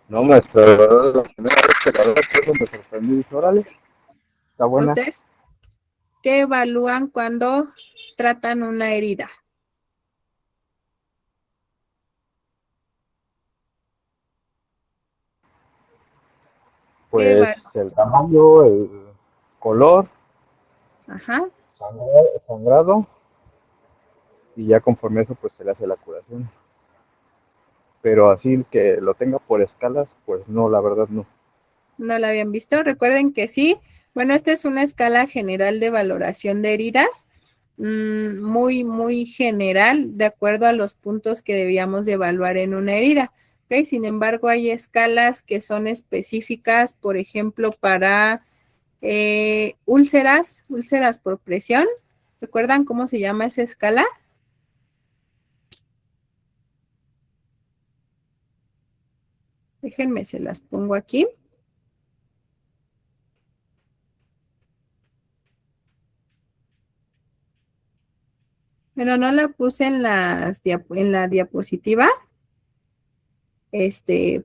No, maestra, la verdad, la primera vez que la verdad me sorprendí. Dije, órale, está buena. ¿Ustedes qué evalúan cuando tratan una herida? Pues el tamaño, el color, Ajá. sangrado, y ya conforme eso pues se le hace la curación. Pero así que lo tenga por escalas, pues no, la verdad no. ¿No la habían visto? Recuerden que sí. Bueno, esta es una escala general de valoración de heridas, muy general, de acuerdo a los puntos que debíamos de evaluar en una herida. ¿Ok? Sin embargo, hay escalas que son específicas, por ejemplo, para úlceras por presión. ¿Recuerdan cómo se llama esa escala? Déjenme, se las pongo aquí. Bueno, no la puse en la diapositiva,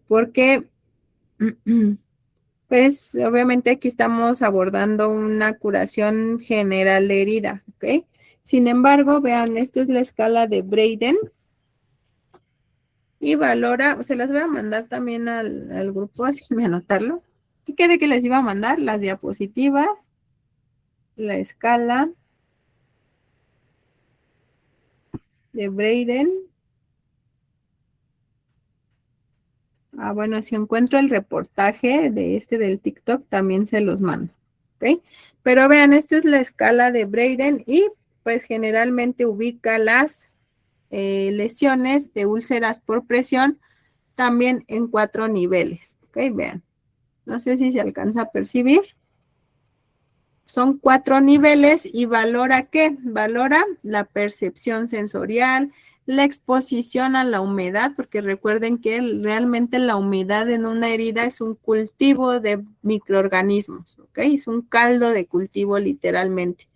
porque, pues, obviamente aquí estamos abordando una curación general de herida, ¿ok? Sin embargo, vean, esta es la escala de Braden y valora, se las voy a mandar también al grupo, déjenme anotarlo. ¿Qué quede que les iba a mandar? Las diapositivas, la escala de Braden. Bueno, si encuentro el reportaje del TikTok, también se los mando, ¿ok? Pero vean, esta es la escala de Braden y pues generalmente ubica las lesiones de úlceras por presión también en 4 niveles, ¿ok? Vean, no sé si se alcanza a percibir. Son 4 niveles y valora ¿qué? Valora la percepción sensorial, la exposición a la humedad, porque recuerden que realmente la humedad en una herida es un cultivo de microorganismos, ¿ok? Es un caldo de cultivo literalmente.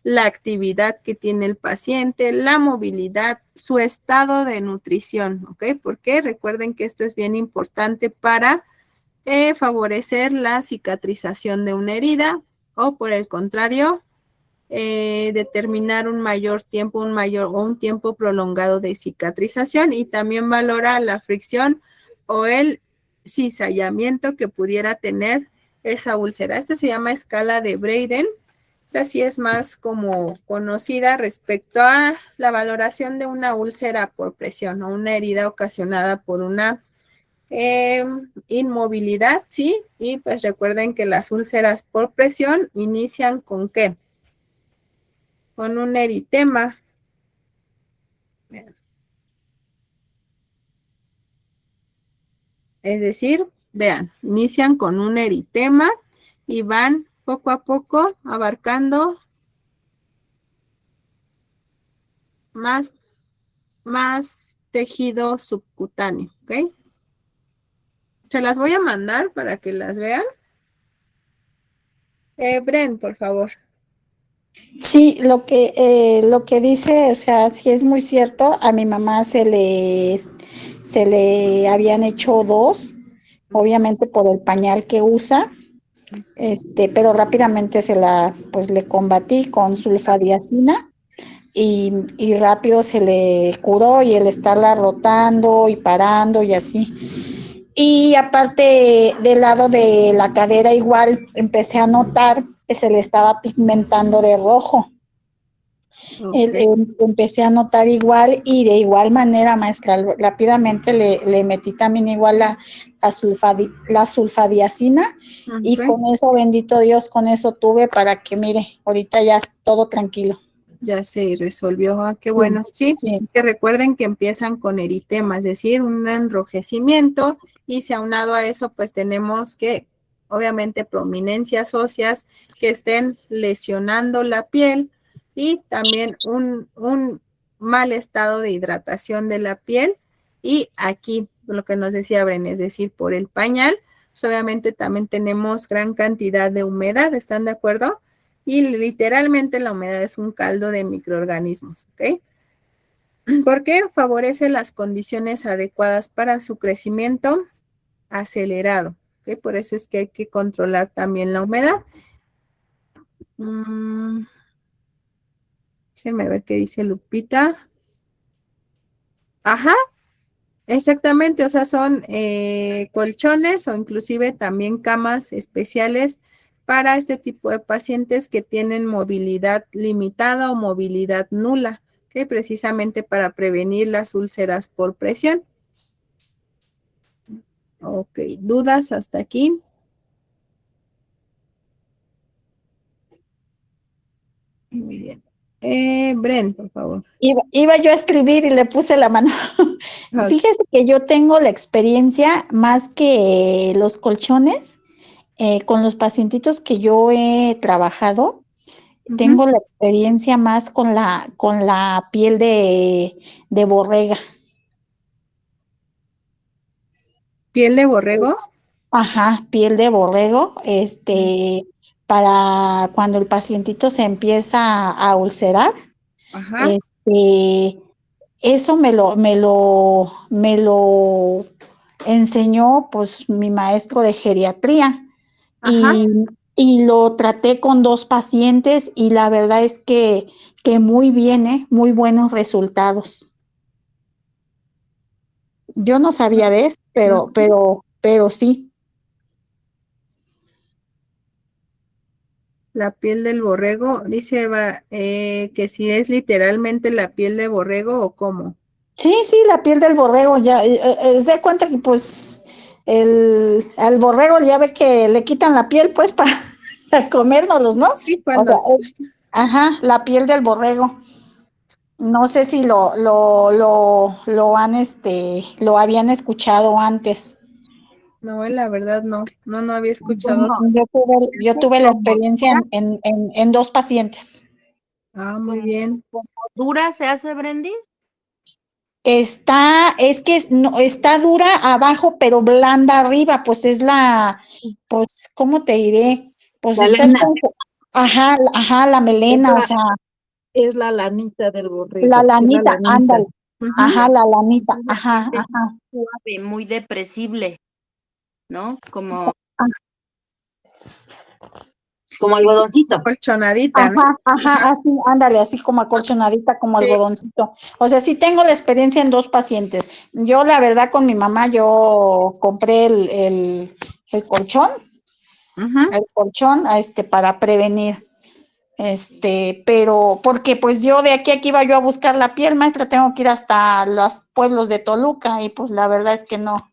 La actividad que tiene el paciente, la movilidad, su estado de nutrición, ¿ok? Porque recuerden que esto es bien importante para favorecer la cicatrización de una herida o por el contrario, determinar un mayor tiempo, un tiempo prolongado de cicatrización y también valora la fricción o el cizallamiento que pudiera tener esa úlcera. Esta se llama escala de Braden. Esta sí es más como conocida respecto a la valoración de una úlcera por presión o una herida ocasionada por una inmovilidad, ¿sí? Y pues recuerden que las úlceras por presión inician ¿con qué? Con un eritema. Es decir, vean, inician con un eritema y van poco a poco abarcando más tejido subcutáneo, ¿ok? Se las voy a mandar para que las vean. Bren, por favor. Sí, lo que dice, o sea, sí es muy cierto. A mi mamá se le habían hecho 2, obviamente por el pañal que usa, pero rápidamente pues le combatí con sulfadiazina y rápido se le curó y el estarla rotando y parando y así. Y aparte del lado de la cadera igual empecé a notar que se le estaba pigmentando de rojo. Empecé a notar igual y de igual manera, maestra, rápidamente le metí también igual la sulfadiacina y con eso, bendito Dios, con eso tuve para que, mire, ahorita ya todo tranquilo. Ya se resolvió, qué bueno. Sí, que recuerden que empiezan con eritema, es decir, un enrojecimiento, y si aunado a eso, pues tenemos que, obviamente, prominencias óseas que estén lesionando la piel y también un mal estado de hidratación de la piel. Y aquí, lo que nos decía Bren, es decir, por el pañal, pues obviamente también tenemos gran cantidad de humedad, ¿están de acuerdo? Y literalmente la humedad es un caldo de microorganismos, ¿ok? Porque favorece las condiciones adecuadas para su crecimiento acelerado, ¿ok? Por eso es que hay que controlar también la humedad. Déjenme ver qué dice Lupita. Ajá, exactamente, o sea, son colchones o inclusive también camas especiales para este tipo de pacientes que tienen movilidad limitada o movilidad nula, que precisamente para prevenir las úlceras por presión. Ok, ¿dudas hasta aquí? Muy bien. Bren, por favor. Iba yo a escribir y le puse la mano. Fíjese que yo tengo la experiencia más que los colchones, con los pacientitos que yo he trabajado, tengo la experiencia más con la piel de borrega. ¿Piel de borrego? Ajá, piel de borrego, para cuando el pacientito se empieza a ulcerar, Ajá. eso me lo enseñó pues mi maestro de geriatría. Ajá. Y lo traté con 2 pacientes y la verdad es que muy bien, muy buenos resultados. Yo no sabía de eso, pero sí. La piel del borrego, dice Eva, que si es literalmente la piel de borrego o cómo. Sí, la piel del borrego, ya, se cuenta que pues al borrego ya ve que le quitan la piel pues para comérnoslos, ¿no? Sí, O sea, cuando. ajá, la piel del borrego. No sé si lo han, lo habían escuchado antes. No, la verdad no había escuchado. Bueno, yo tuve la experiencia en 2 pacientes. Muy bien. ¿Dura se hace, Brendis? Está dura abajo, pero blanda arriba, pues pues, ¿cómo te diré? Pues La está lana. ajá, la melena, o sea, Es la lanita del borrego. la es lanita, ándale, ajá, la lanita, Entonces, ajá, es ajá. suave, muy depresible, ¿no? Como algodoncito. Colchonadita, ¿no? Ajá, así, ándale, así como acolchonadita, como Sí. algodoncito. O sea, sí tengo la experiencia en 2 pacientes. Yo, la verdad, con mi mamá, yo compré el colchón, para prevenir. Pero porque pues yo de aquí iba yo a buscar la piel, maestra, tengo que ir hasta los pueblos de Toluca y pues la verdad es que no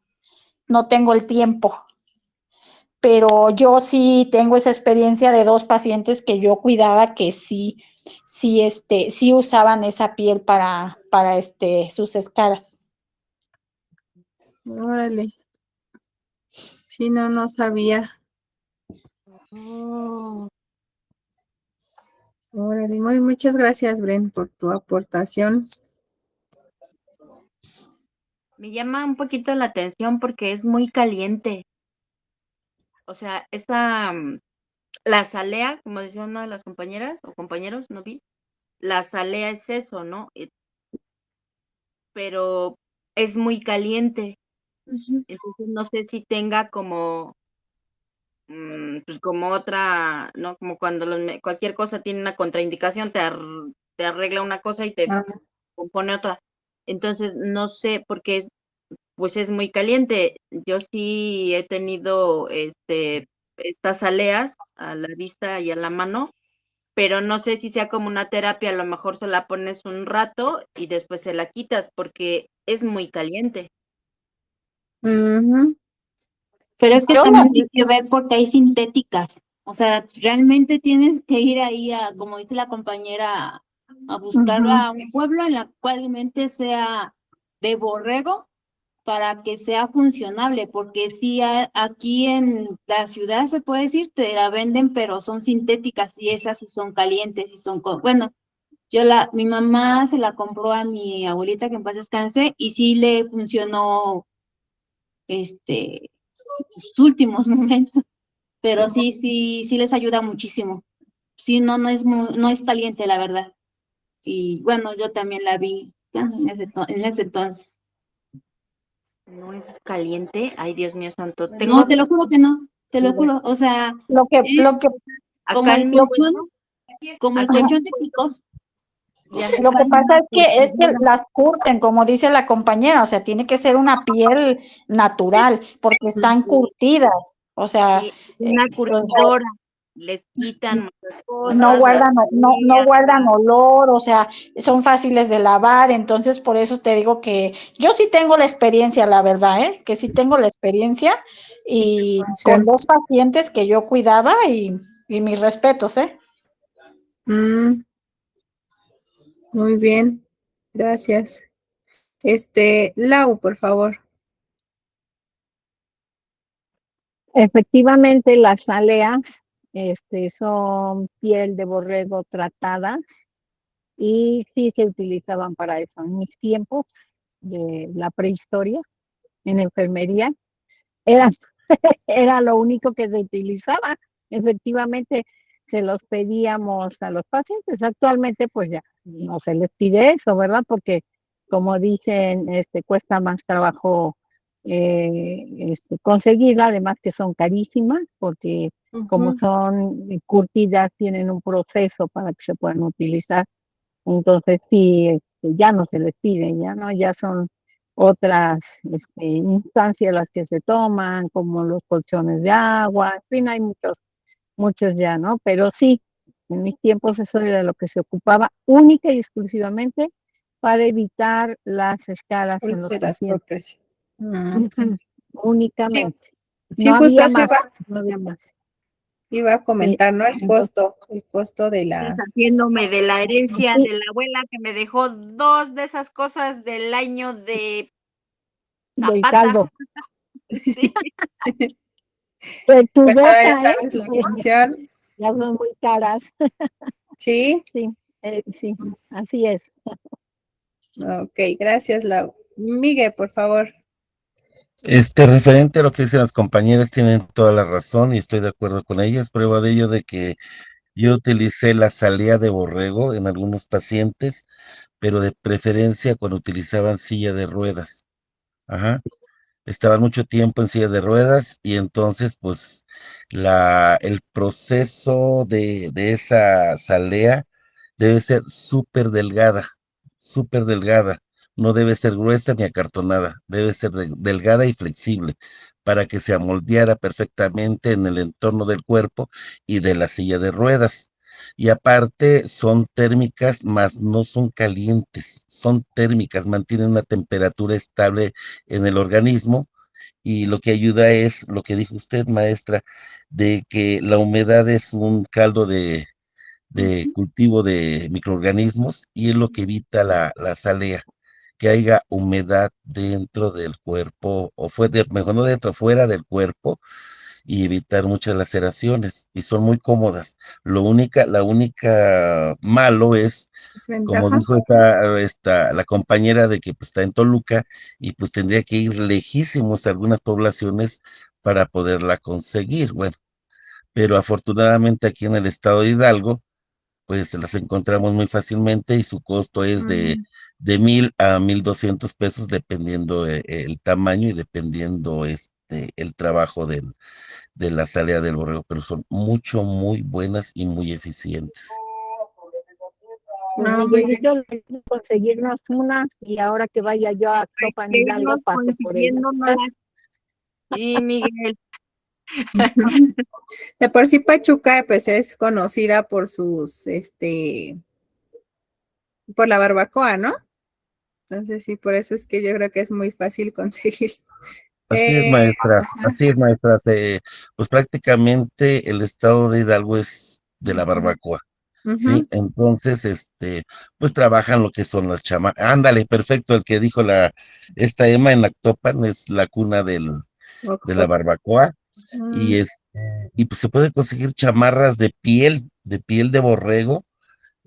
tengo el tiempo. Pero yo sí tengo esa experiencia de 2 pacientes que yo cuidaba que sí usaban esa piel para sus escaras. Órale. Sí, no sabía. Órale, muchas gracias, Bren, por tu aportación. me llama un poquito la atención porque es muy caliente. O sea, la azalea, como decía una de las compañeras o compañeros, no vi, la azalea es eso, ¿no? Pero es muy caliente. Entonces no sé si tenga como, pues como otra, ¿no? Como cuando cualquier cosa tiene una contraindicación, te arregla una cosa y te compone otra. Entonces no sé, porque pues es muy caliente. Yo sí he tenido estas aleas a la vista y a la mano, pero no sé si sea como una terapia, a lo mejor se la pones un rato y después se la quitas porque es muy caliente. Ujú. Pero es que Yo también la- hay que ver porque hay sintéticas. O sea, realmente tienes que ir ahí a, como dice la compañera, a buscar Ujú. a un pueblo en la cual mente sea de borrego para que sea funcionable, porque sí, aquí en la ciudad se puede decir, te la venden, pero son sintéticas y esas sí son calientes y son, bueno, mi mamá se la compró a mi abuelita que en paz descanse y sí le funcionó, sus últimos momentos, pero sí les ayuda muchísimo. Sí, no es caliente, la verdad. Y bueno, yo también la vi en ese entonces. No es caliente, ay Dios mío santo, No, te lo juro que no, te lo juro. O sea, Lo que, es lo que, como acá en mi pueblo, como el acá colchón de picos. ya, lo que pasa es que bueno, las curten, como dice la compañera, o sea, tiene que ser una piel natural, porque están curtidas, o sea, sí, una o sea, curtidora, les quitan muchas no cosas, las guardan, no lían. guardan olor, o sea, son fáciles de lavar, entonces por eso te digo que yo sí tengo la experiencia, la verdad, que sí tengo la experiencia y con Funciona. 2 pacientes que yo cuidaba y mis respetos, Mm, muy bien, gracias. Lau, por favor. Efectivamente, las aleas son piel de borrego tratada y sí se utilizaban para eso. En mis tiempos de la prehistoria, en enfermería, era, era lo único que se utilizaba. Efectivamente, se los pedíamos a los pacientes. Actualmente, pues ya no se les pide eso, ¿verdad? Porque, como dicen, cuesta más trabajo conseguirla, además que son carísimas, porque como Ujú. son curtidas, tienen un proceso para que se puedan utilizar. Entonces, sí, ya no se les pide, ya no, ya son otras instancias las que se toman, como los colchones de agua, en fin, hay muchos ya, ¿no? Pero sí, en mis tiempos eso era de lo que se ocupaba única y exclusivamente para evitar las escalas en los Úlceras por pacientes. presión. Ok. Ujú, únicamente. Sí, No justo había eso más, no había más. iba a Sí, comentar, ¿no? entonces, El costo de Deshaciéndome de la herencia sí, de la abuela que me dejó 2 de esas cosas del año de del Zapata. caldo. Sí. Tu Pues ahora ya beta, sabes la función. ya son muy caras. Sí. Sí, sí, así es. Ok, gracias, Lau. Miguel, por favor. Referente a lo que dicen las compañeras, tienen toda la razón y estoy de acuerdo con ellas. Prueba de ello de que yo utilicé la salía de borrego en algunos pacientes, pero de preferencia cuando utilizaban silla de ruedas. Ajá. Estaban mucho tiempo en silla de ruedas y entonces, pues, el proceso de esa salea debe ser súper delgada. No debe ser gruesa ni acartonada, debe ser delgada y flexible para que se amoldeara perfectamente en el entorno del cuerpo y de la silla de ruedas. Y aparte son térmicas, mas no son calientes, son térmicas, mantienen una temperatura estable en el organismo y lo que ayuda es lo que dijo usted, maestra, de que la humedad es un caldo de cultivo de microorganismos y es lo que evita la salea, que haya humedad dentro del cuerpo, o mejor no dentro, fuera del cuerpo, y evitar muchas laceraciones, y son muy cómodas. La única malo es, como ¿Desventaja? dijo la compañera de que pues, está en Toluca, y pues tendría que ir lejísimos a algunas poblaciones para poderla conseguir. Bueno, pero afortunadamente aquí en el estado de Hidalgo, pues las encontramos muy fácilmente y su costo es Mm, de 1,000 a 1,200 pesos, dependiendo el tamaño y dependiendo el trabajo de la salida del borrego, pero son muy buenas y muy eficientes. No, muy bien. Miguelito le digo conseguirnos unas y ahora que vaya yo a Actopan Hidalgo pase por ellas. Y Miguel, De por sí Pachuca pues es conocida por sus, por la barbacoa, ¿no? Entonces sí, por eso es que yo creo que es muy fácil conseguir. Así es, Eh, maestra, ajá, así es, maestra. Pues prácticamente el estado de Hidalgo es de la barbacoa, ¿sí? ujú, Entonces, pues trabajan lo que son las chamas. Ándale, perfecto, el que dijo esta Emma en Actopan es la cuna de la octo- barbacoa, y mm, y pues se puede conseguir chamarras de piel de borrego.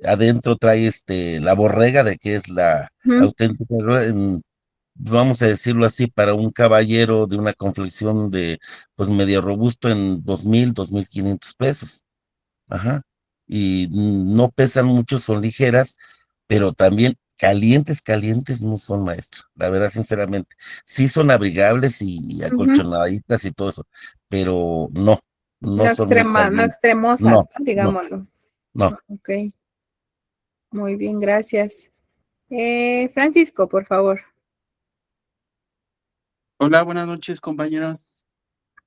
Adentro trae la borrega de que es la ujú. auténtica, vamos a decirlo así, para un caballero de una complexión de, pues medio robusto en 2,000, 2,500 pesos. Ajá. Y no pesan mucho, son ligeras, pero también calientes, calientes no son, maestro. La verdad, sinceramente. Sí son abrigables y Ujú. acolchonaditas y todo eso, pero no, no No son muy no calientes. extremosas, No, ¿no? no, Digámoslo. no. Ok, muy bien, gracias. Francisco, por favor. Hola, buenas noches, compañeros.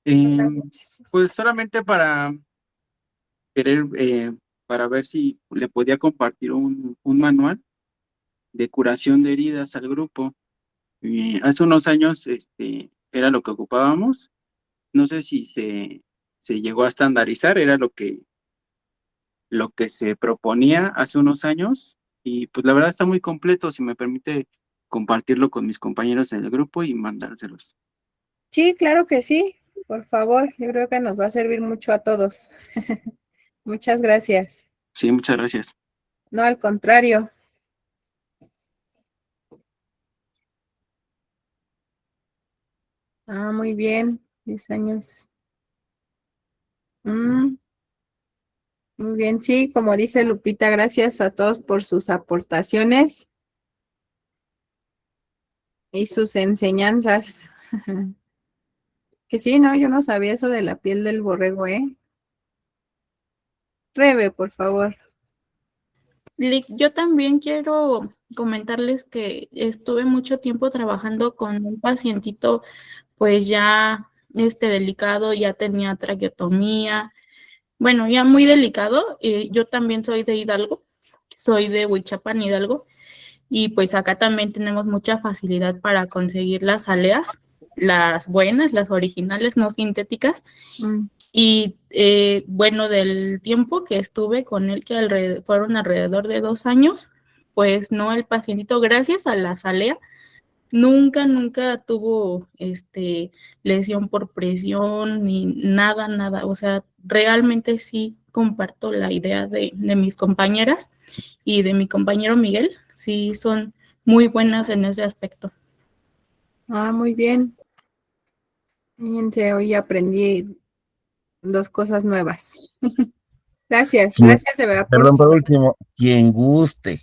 Buenas noches. Pues solamente para querer, para ver si le podía compartir un manual de curación de heridas al grupo. Hace unos años, era lo que ocupábamos. No sé si se llegó a estandarizar, era lo que se proponía hace unos años. Y pues la verdad está muy completo, si me permite compartirlo con mis compañeros en el grupo y mandárselos. Sí, claro que sí, por favor. Yo creo que nos va a servir mucho a todos. Muchas gracias. Sí, muchas gracias. No, al contrario. Ah, muy bien. 10 años. Mm, muy bien, sí, como dice Lupita, gracias a todos por sus aportaciones y sus enseñanzas. Que sí, no, yo no sabía eso de la piel del borrego, ¿eh? Rebe, por favor. Yo también quiero comentarles que estuve mucho tiempo trabajando con un pacientito, pues ya delicado, ya tenía traqueotomía, bueno, ya muy delicado. Yo también soy de Hidalgo, soy de Huichapan, Hidalgo, y pues acá también tenemos mucha facilidad para conseguir las aleas, las buenas, las originales, no sintéticas. Mm. Y bueno, del tiempo que estuve con él, que fueron alrededor de 2 años, pues no, el pacientito, gracias a la salea, nunca tuvo lesión por presión ni nada, nada. O sea, realmente sí comparto la idea de mis compañeras y de mi compañero Miguel, sí son muy buenas en ese aspecto. Ah, muy bien. Fíjense, hoy aprendí 2 cosas nuevas. Gracias, Quien- gracias de verdad por Perdón, sus... por último, quien guste,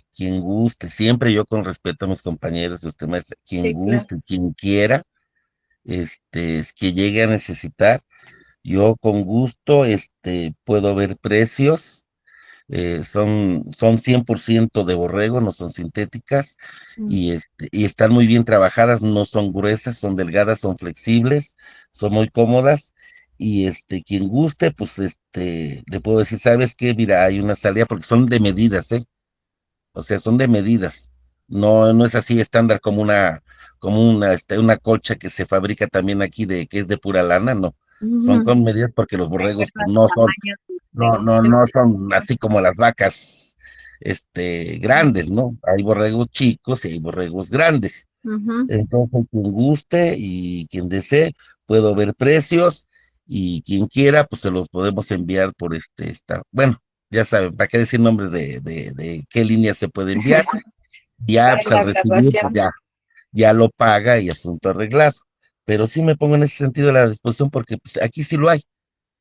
siempre yo con respeto a mis compañeros, usted maestra, quien Sí, claro. guste, quien quiera, que llegue a necesitar, yo con gusto, puedo ver precios, son 100% de borrego, no son sintéticas, Mm. y están muy bien trabajadas, no son gruesas, son delgadas, son flexibles, son muy cómodas, y quien guste, pues le puedo decir, ¿sabes qué? Mira, hay una salida, porque son de medidas, ¿eh? O sea, son de medidas. No es así estándar una colcha que se fabrica también aquí que es de pura lana, no. Son Ujú. con medidas porque los hay borregos pues, diversos no son, tamaños no son así como las vacas, grandes, ¿no? Hay borregos chicos y hay borregos grandes. Ujú. Entonces, quien guste y quien desee, puedo ver precios, y quien quiera, pues se los podemos enviar por bueno, ya saben, ¿para qué decir nombres de qué línea se puede enviar? Ya, Para pues al la recibir, pues graduación. ya lo paga y asunto arreglado. Pero sí me pongo en ese sentido a la disposición porque pues, aquí sí lo hay.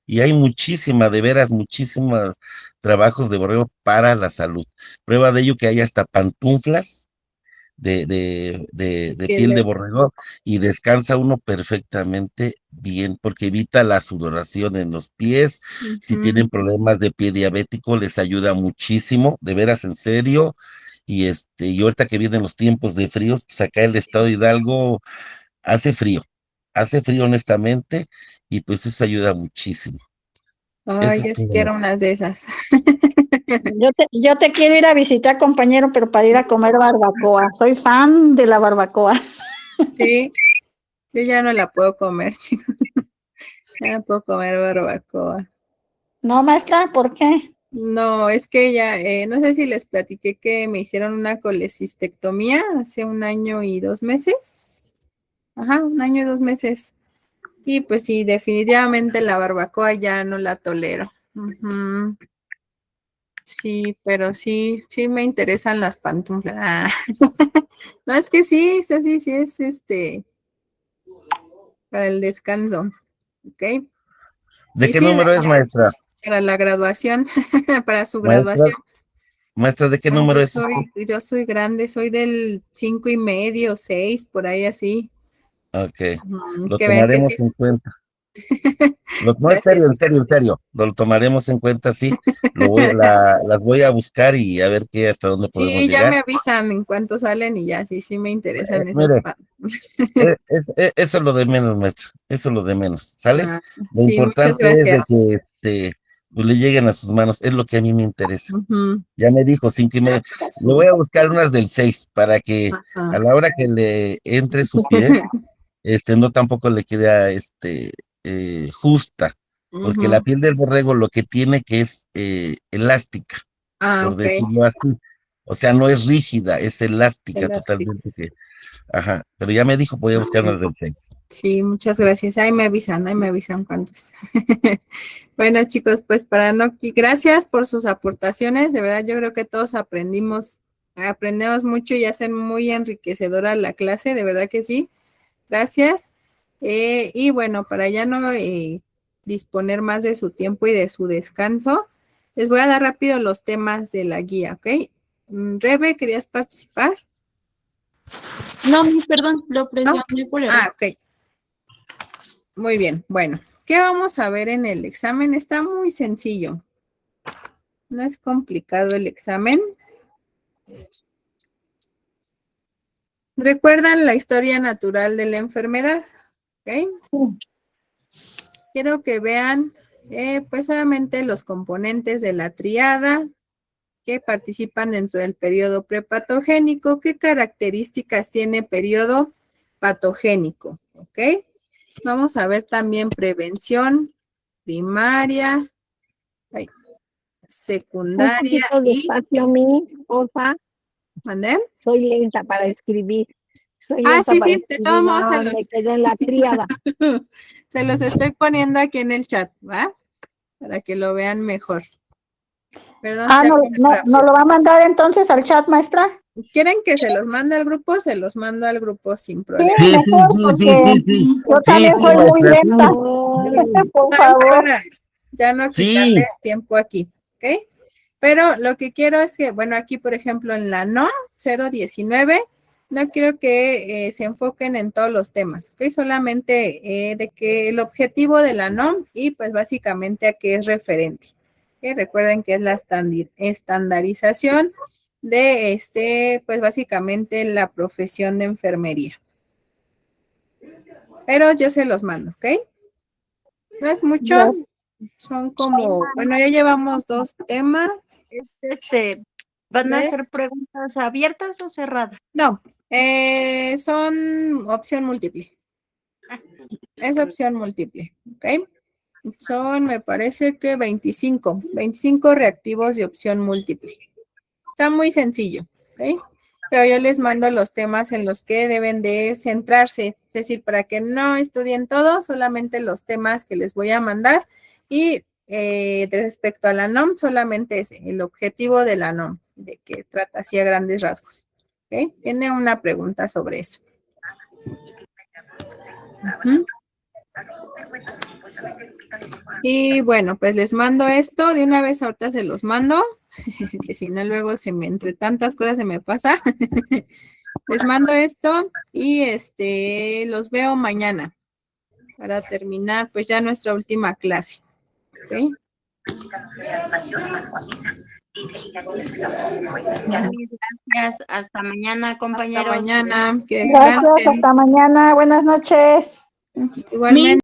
Y hay de veras, muchísimos trabajos de borrego para la salud. Prueba de ello que hay hasta pantuflas de piel de borrego y descansa uno perfectamente bien porque evita la sudoración en los pies. Si tienen problemas de pie diabético, les ayuda muchísimo, de veras en serio. Y ahorita que vienen los tiempos de fríos, pues acá el estado de Hidalgo hace frío honestamente, y pues eso ayuda muchísimo. Ay, Eso yo es sí todo. quiero unas de esas. Yo te quiero ir a visitar, compañero, pero para ir a comer barbacoa. Soy fan de la barbacoa. Sí, yo ya no la puedo comer, chicos. Ya no puedo comer barbacoa. No, maestra, ¿por qué? No, es que ya, no sé si les platiqué que me hicieron una colecistectomía hace 1 año y 2 meses. Ajá, 1 año y 2 meses. Y pues sí, definitivamente la barbacoa ya no la tolero. Ujú. Sí, pero sí me interesan las pantuflas. Ah. No, es que sí, sí es para el descanso, ¿ok? ¿De Y qué sí, número es, maestra? para la graduación, para su Maestra, graduación. maestra, ¿de qué No, número yo es usted? yo soy grande, soy del 5 y medio, 6, por ahí así. Ok, Ujú, lo que vean que sí. tomaremos en cuenta. No, es serio, Gracias. en serio, lo tomaremos en cuenta, sí. Las voy a buscar y a ver hasta dónde podemos Sí, ya me llegar. avisan en cuánto salen y ya, sí me interesan esas Mire, pantuflas. eso es lo de menos, maestra, eso es lo de menos, ¿sale? Ah, Lo sí, muchas importante es de gracias. que pues, le lleguen a sus manos, es lo que a mí me interesa. Ujú. Ya me dijo 5 y medio. Le voy a buscar unas del 6 para que a Ajá. la hora que le entre su pies, no tampoco le quede justa, porque la Ujú. piel del borrego lo que tiene que es elástica, Ah, por ok, decirlo así. O sea, no es rígida, es elástica elástico. totalmente. Ajá, pero ya me dijo, voy a buscar unas del 6. Sí, muchas gracias. Ahí me avisan cuántos. Bueno, chicos, pues gracias por sus aportaciones. De verdad, yo creo que todos aprendemos mucho y hacen muy enriquecedora la clase, de verdad que sí. Gracias. Y bueno, para ya no disponer más de su tiempo y de su descanso, les voy a dar rápido los temas de la guía, ¿ok? Rebe, ¿querías participar? No, perdón, lo ¿No? presioné por error. Ok. Muy bien. Bueno, ¿qué vamos a ver en el examen? Está muy sencillo. No es complicado el examen. ¿Recuerdan la historia natural de la enfermedad? ¿Ok? Sí. Quiero que vean, pues solamente los componentes de la triada que participan dentro del periodo prepatogénico. ¿Qué características tiene periodo patogénico? ¿Ok? Vamos a ver también prevención primaria, Un secundaria poquito y... despacio a mí, porfa. ¿Mandé? Soy lenta para escribir. Soy Ah, lenta sí, para sí, de todos escribir, modos nada más me quedé en la tríada. se los estoy poniendo aquí en el chat, ¿va? Para que lo vean mejor. Perdón, Ah, sea no, muy no, ¿no rápido. lo va a mandar entonces al chat, maestra? ¿Quieren que se los mande al grupo? Se los mando al grupo sin Sí, problema. Sí, sí, mejor, sí, sí, porque sí, sí. yo Sí, también sí, soy muy maestra, sí. lenta. Por Ay, favor. para ya no Sí. quitarles tiempo aquí, ¿ok? Pero lo que quiero es que, bueno, aquí por ejemplo en la NOM 019, no quiero que se enfoquen en todos los temas, ¿ok? Solamente de que el objetivo de la NOM y pues básicamente a qué es referente. ¿Ok? Recuerden que es la estandarización de pues básicamente la profesión de enfermería. Pero yo se los mando, ¿ok? No es mucho, Gracias. son como, bueno, ya llevamos 2 temas. ¿Van a ser ¿Ves? preguntas abiertas o cerradas? No, son opción múltiple. Es opción múltiple, ¿ok? Son, me parece que 25 reactivos de opción múltiple. Está muy sencillo, ¿ok? Pero yo les mando los temas en los que deben de centrarse, es decir, para que no estudien todo, solamente los temas que les voy a mandar y respecto a la NOM, solamente es el objetivo de la NOM, de que trata así a grandes rasgos, ¿ok? Tiene una pregunta sobre eso. Uh-huh. Y bueno, pues les mando esto, de una vez ahorita se los mando, que si no luego entre tantas cosas se me pasa. Les mando esto y los veo mañana para terminar pues ya nuestra última clase. ¿Ok? Gracias. Hasta mañana, compañeros. Hasta mañana. Que Gracias, descansen. hasta mañana. Buenas noches. Igualmente.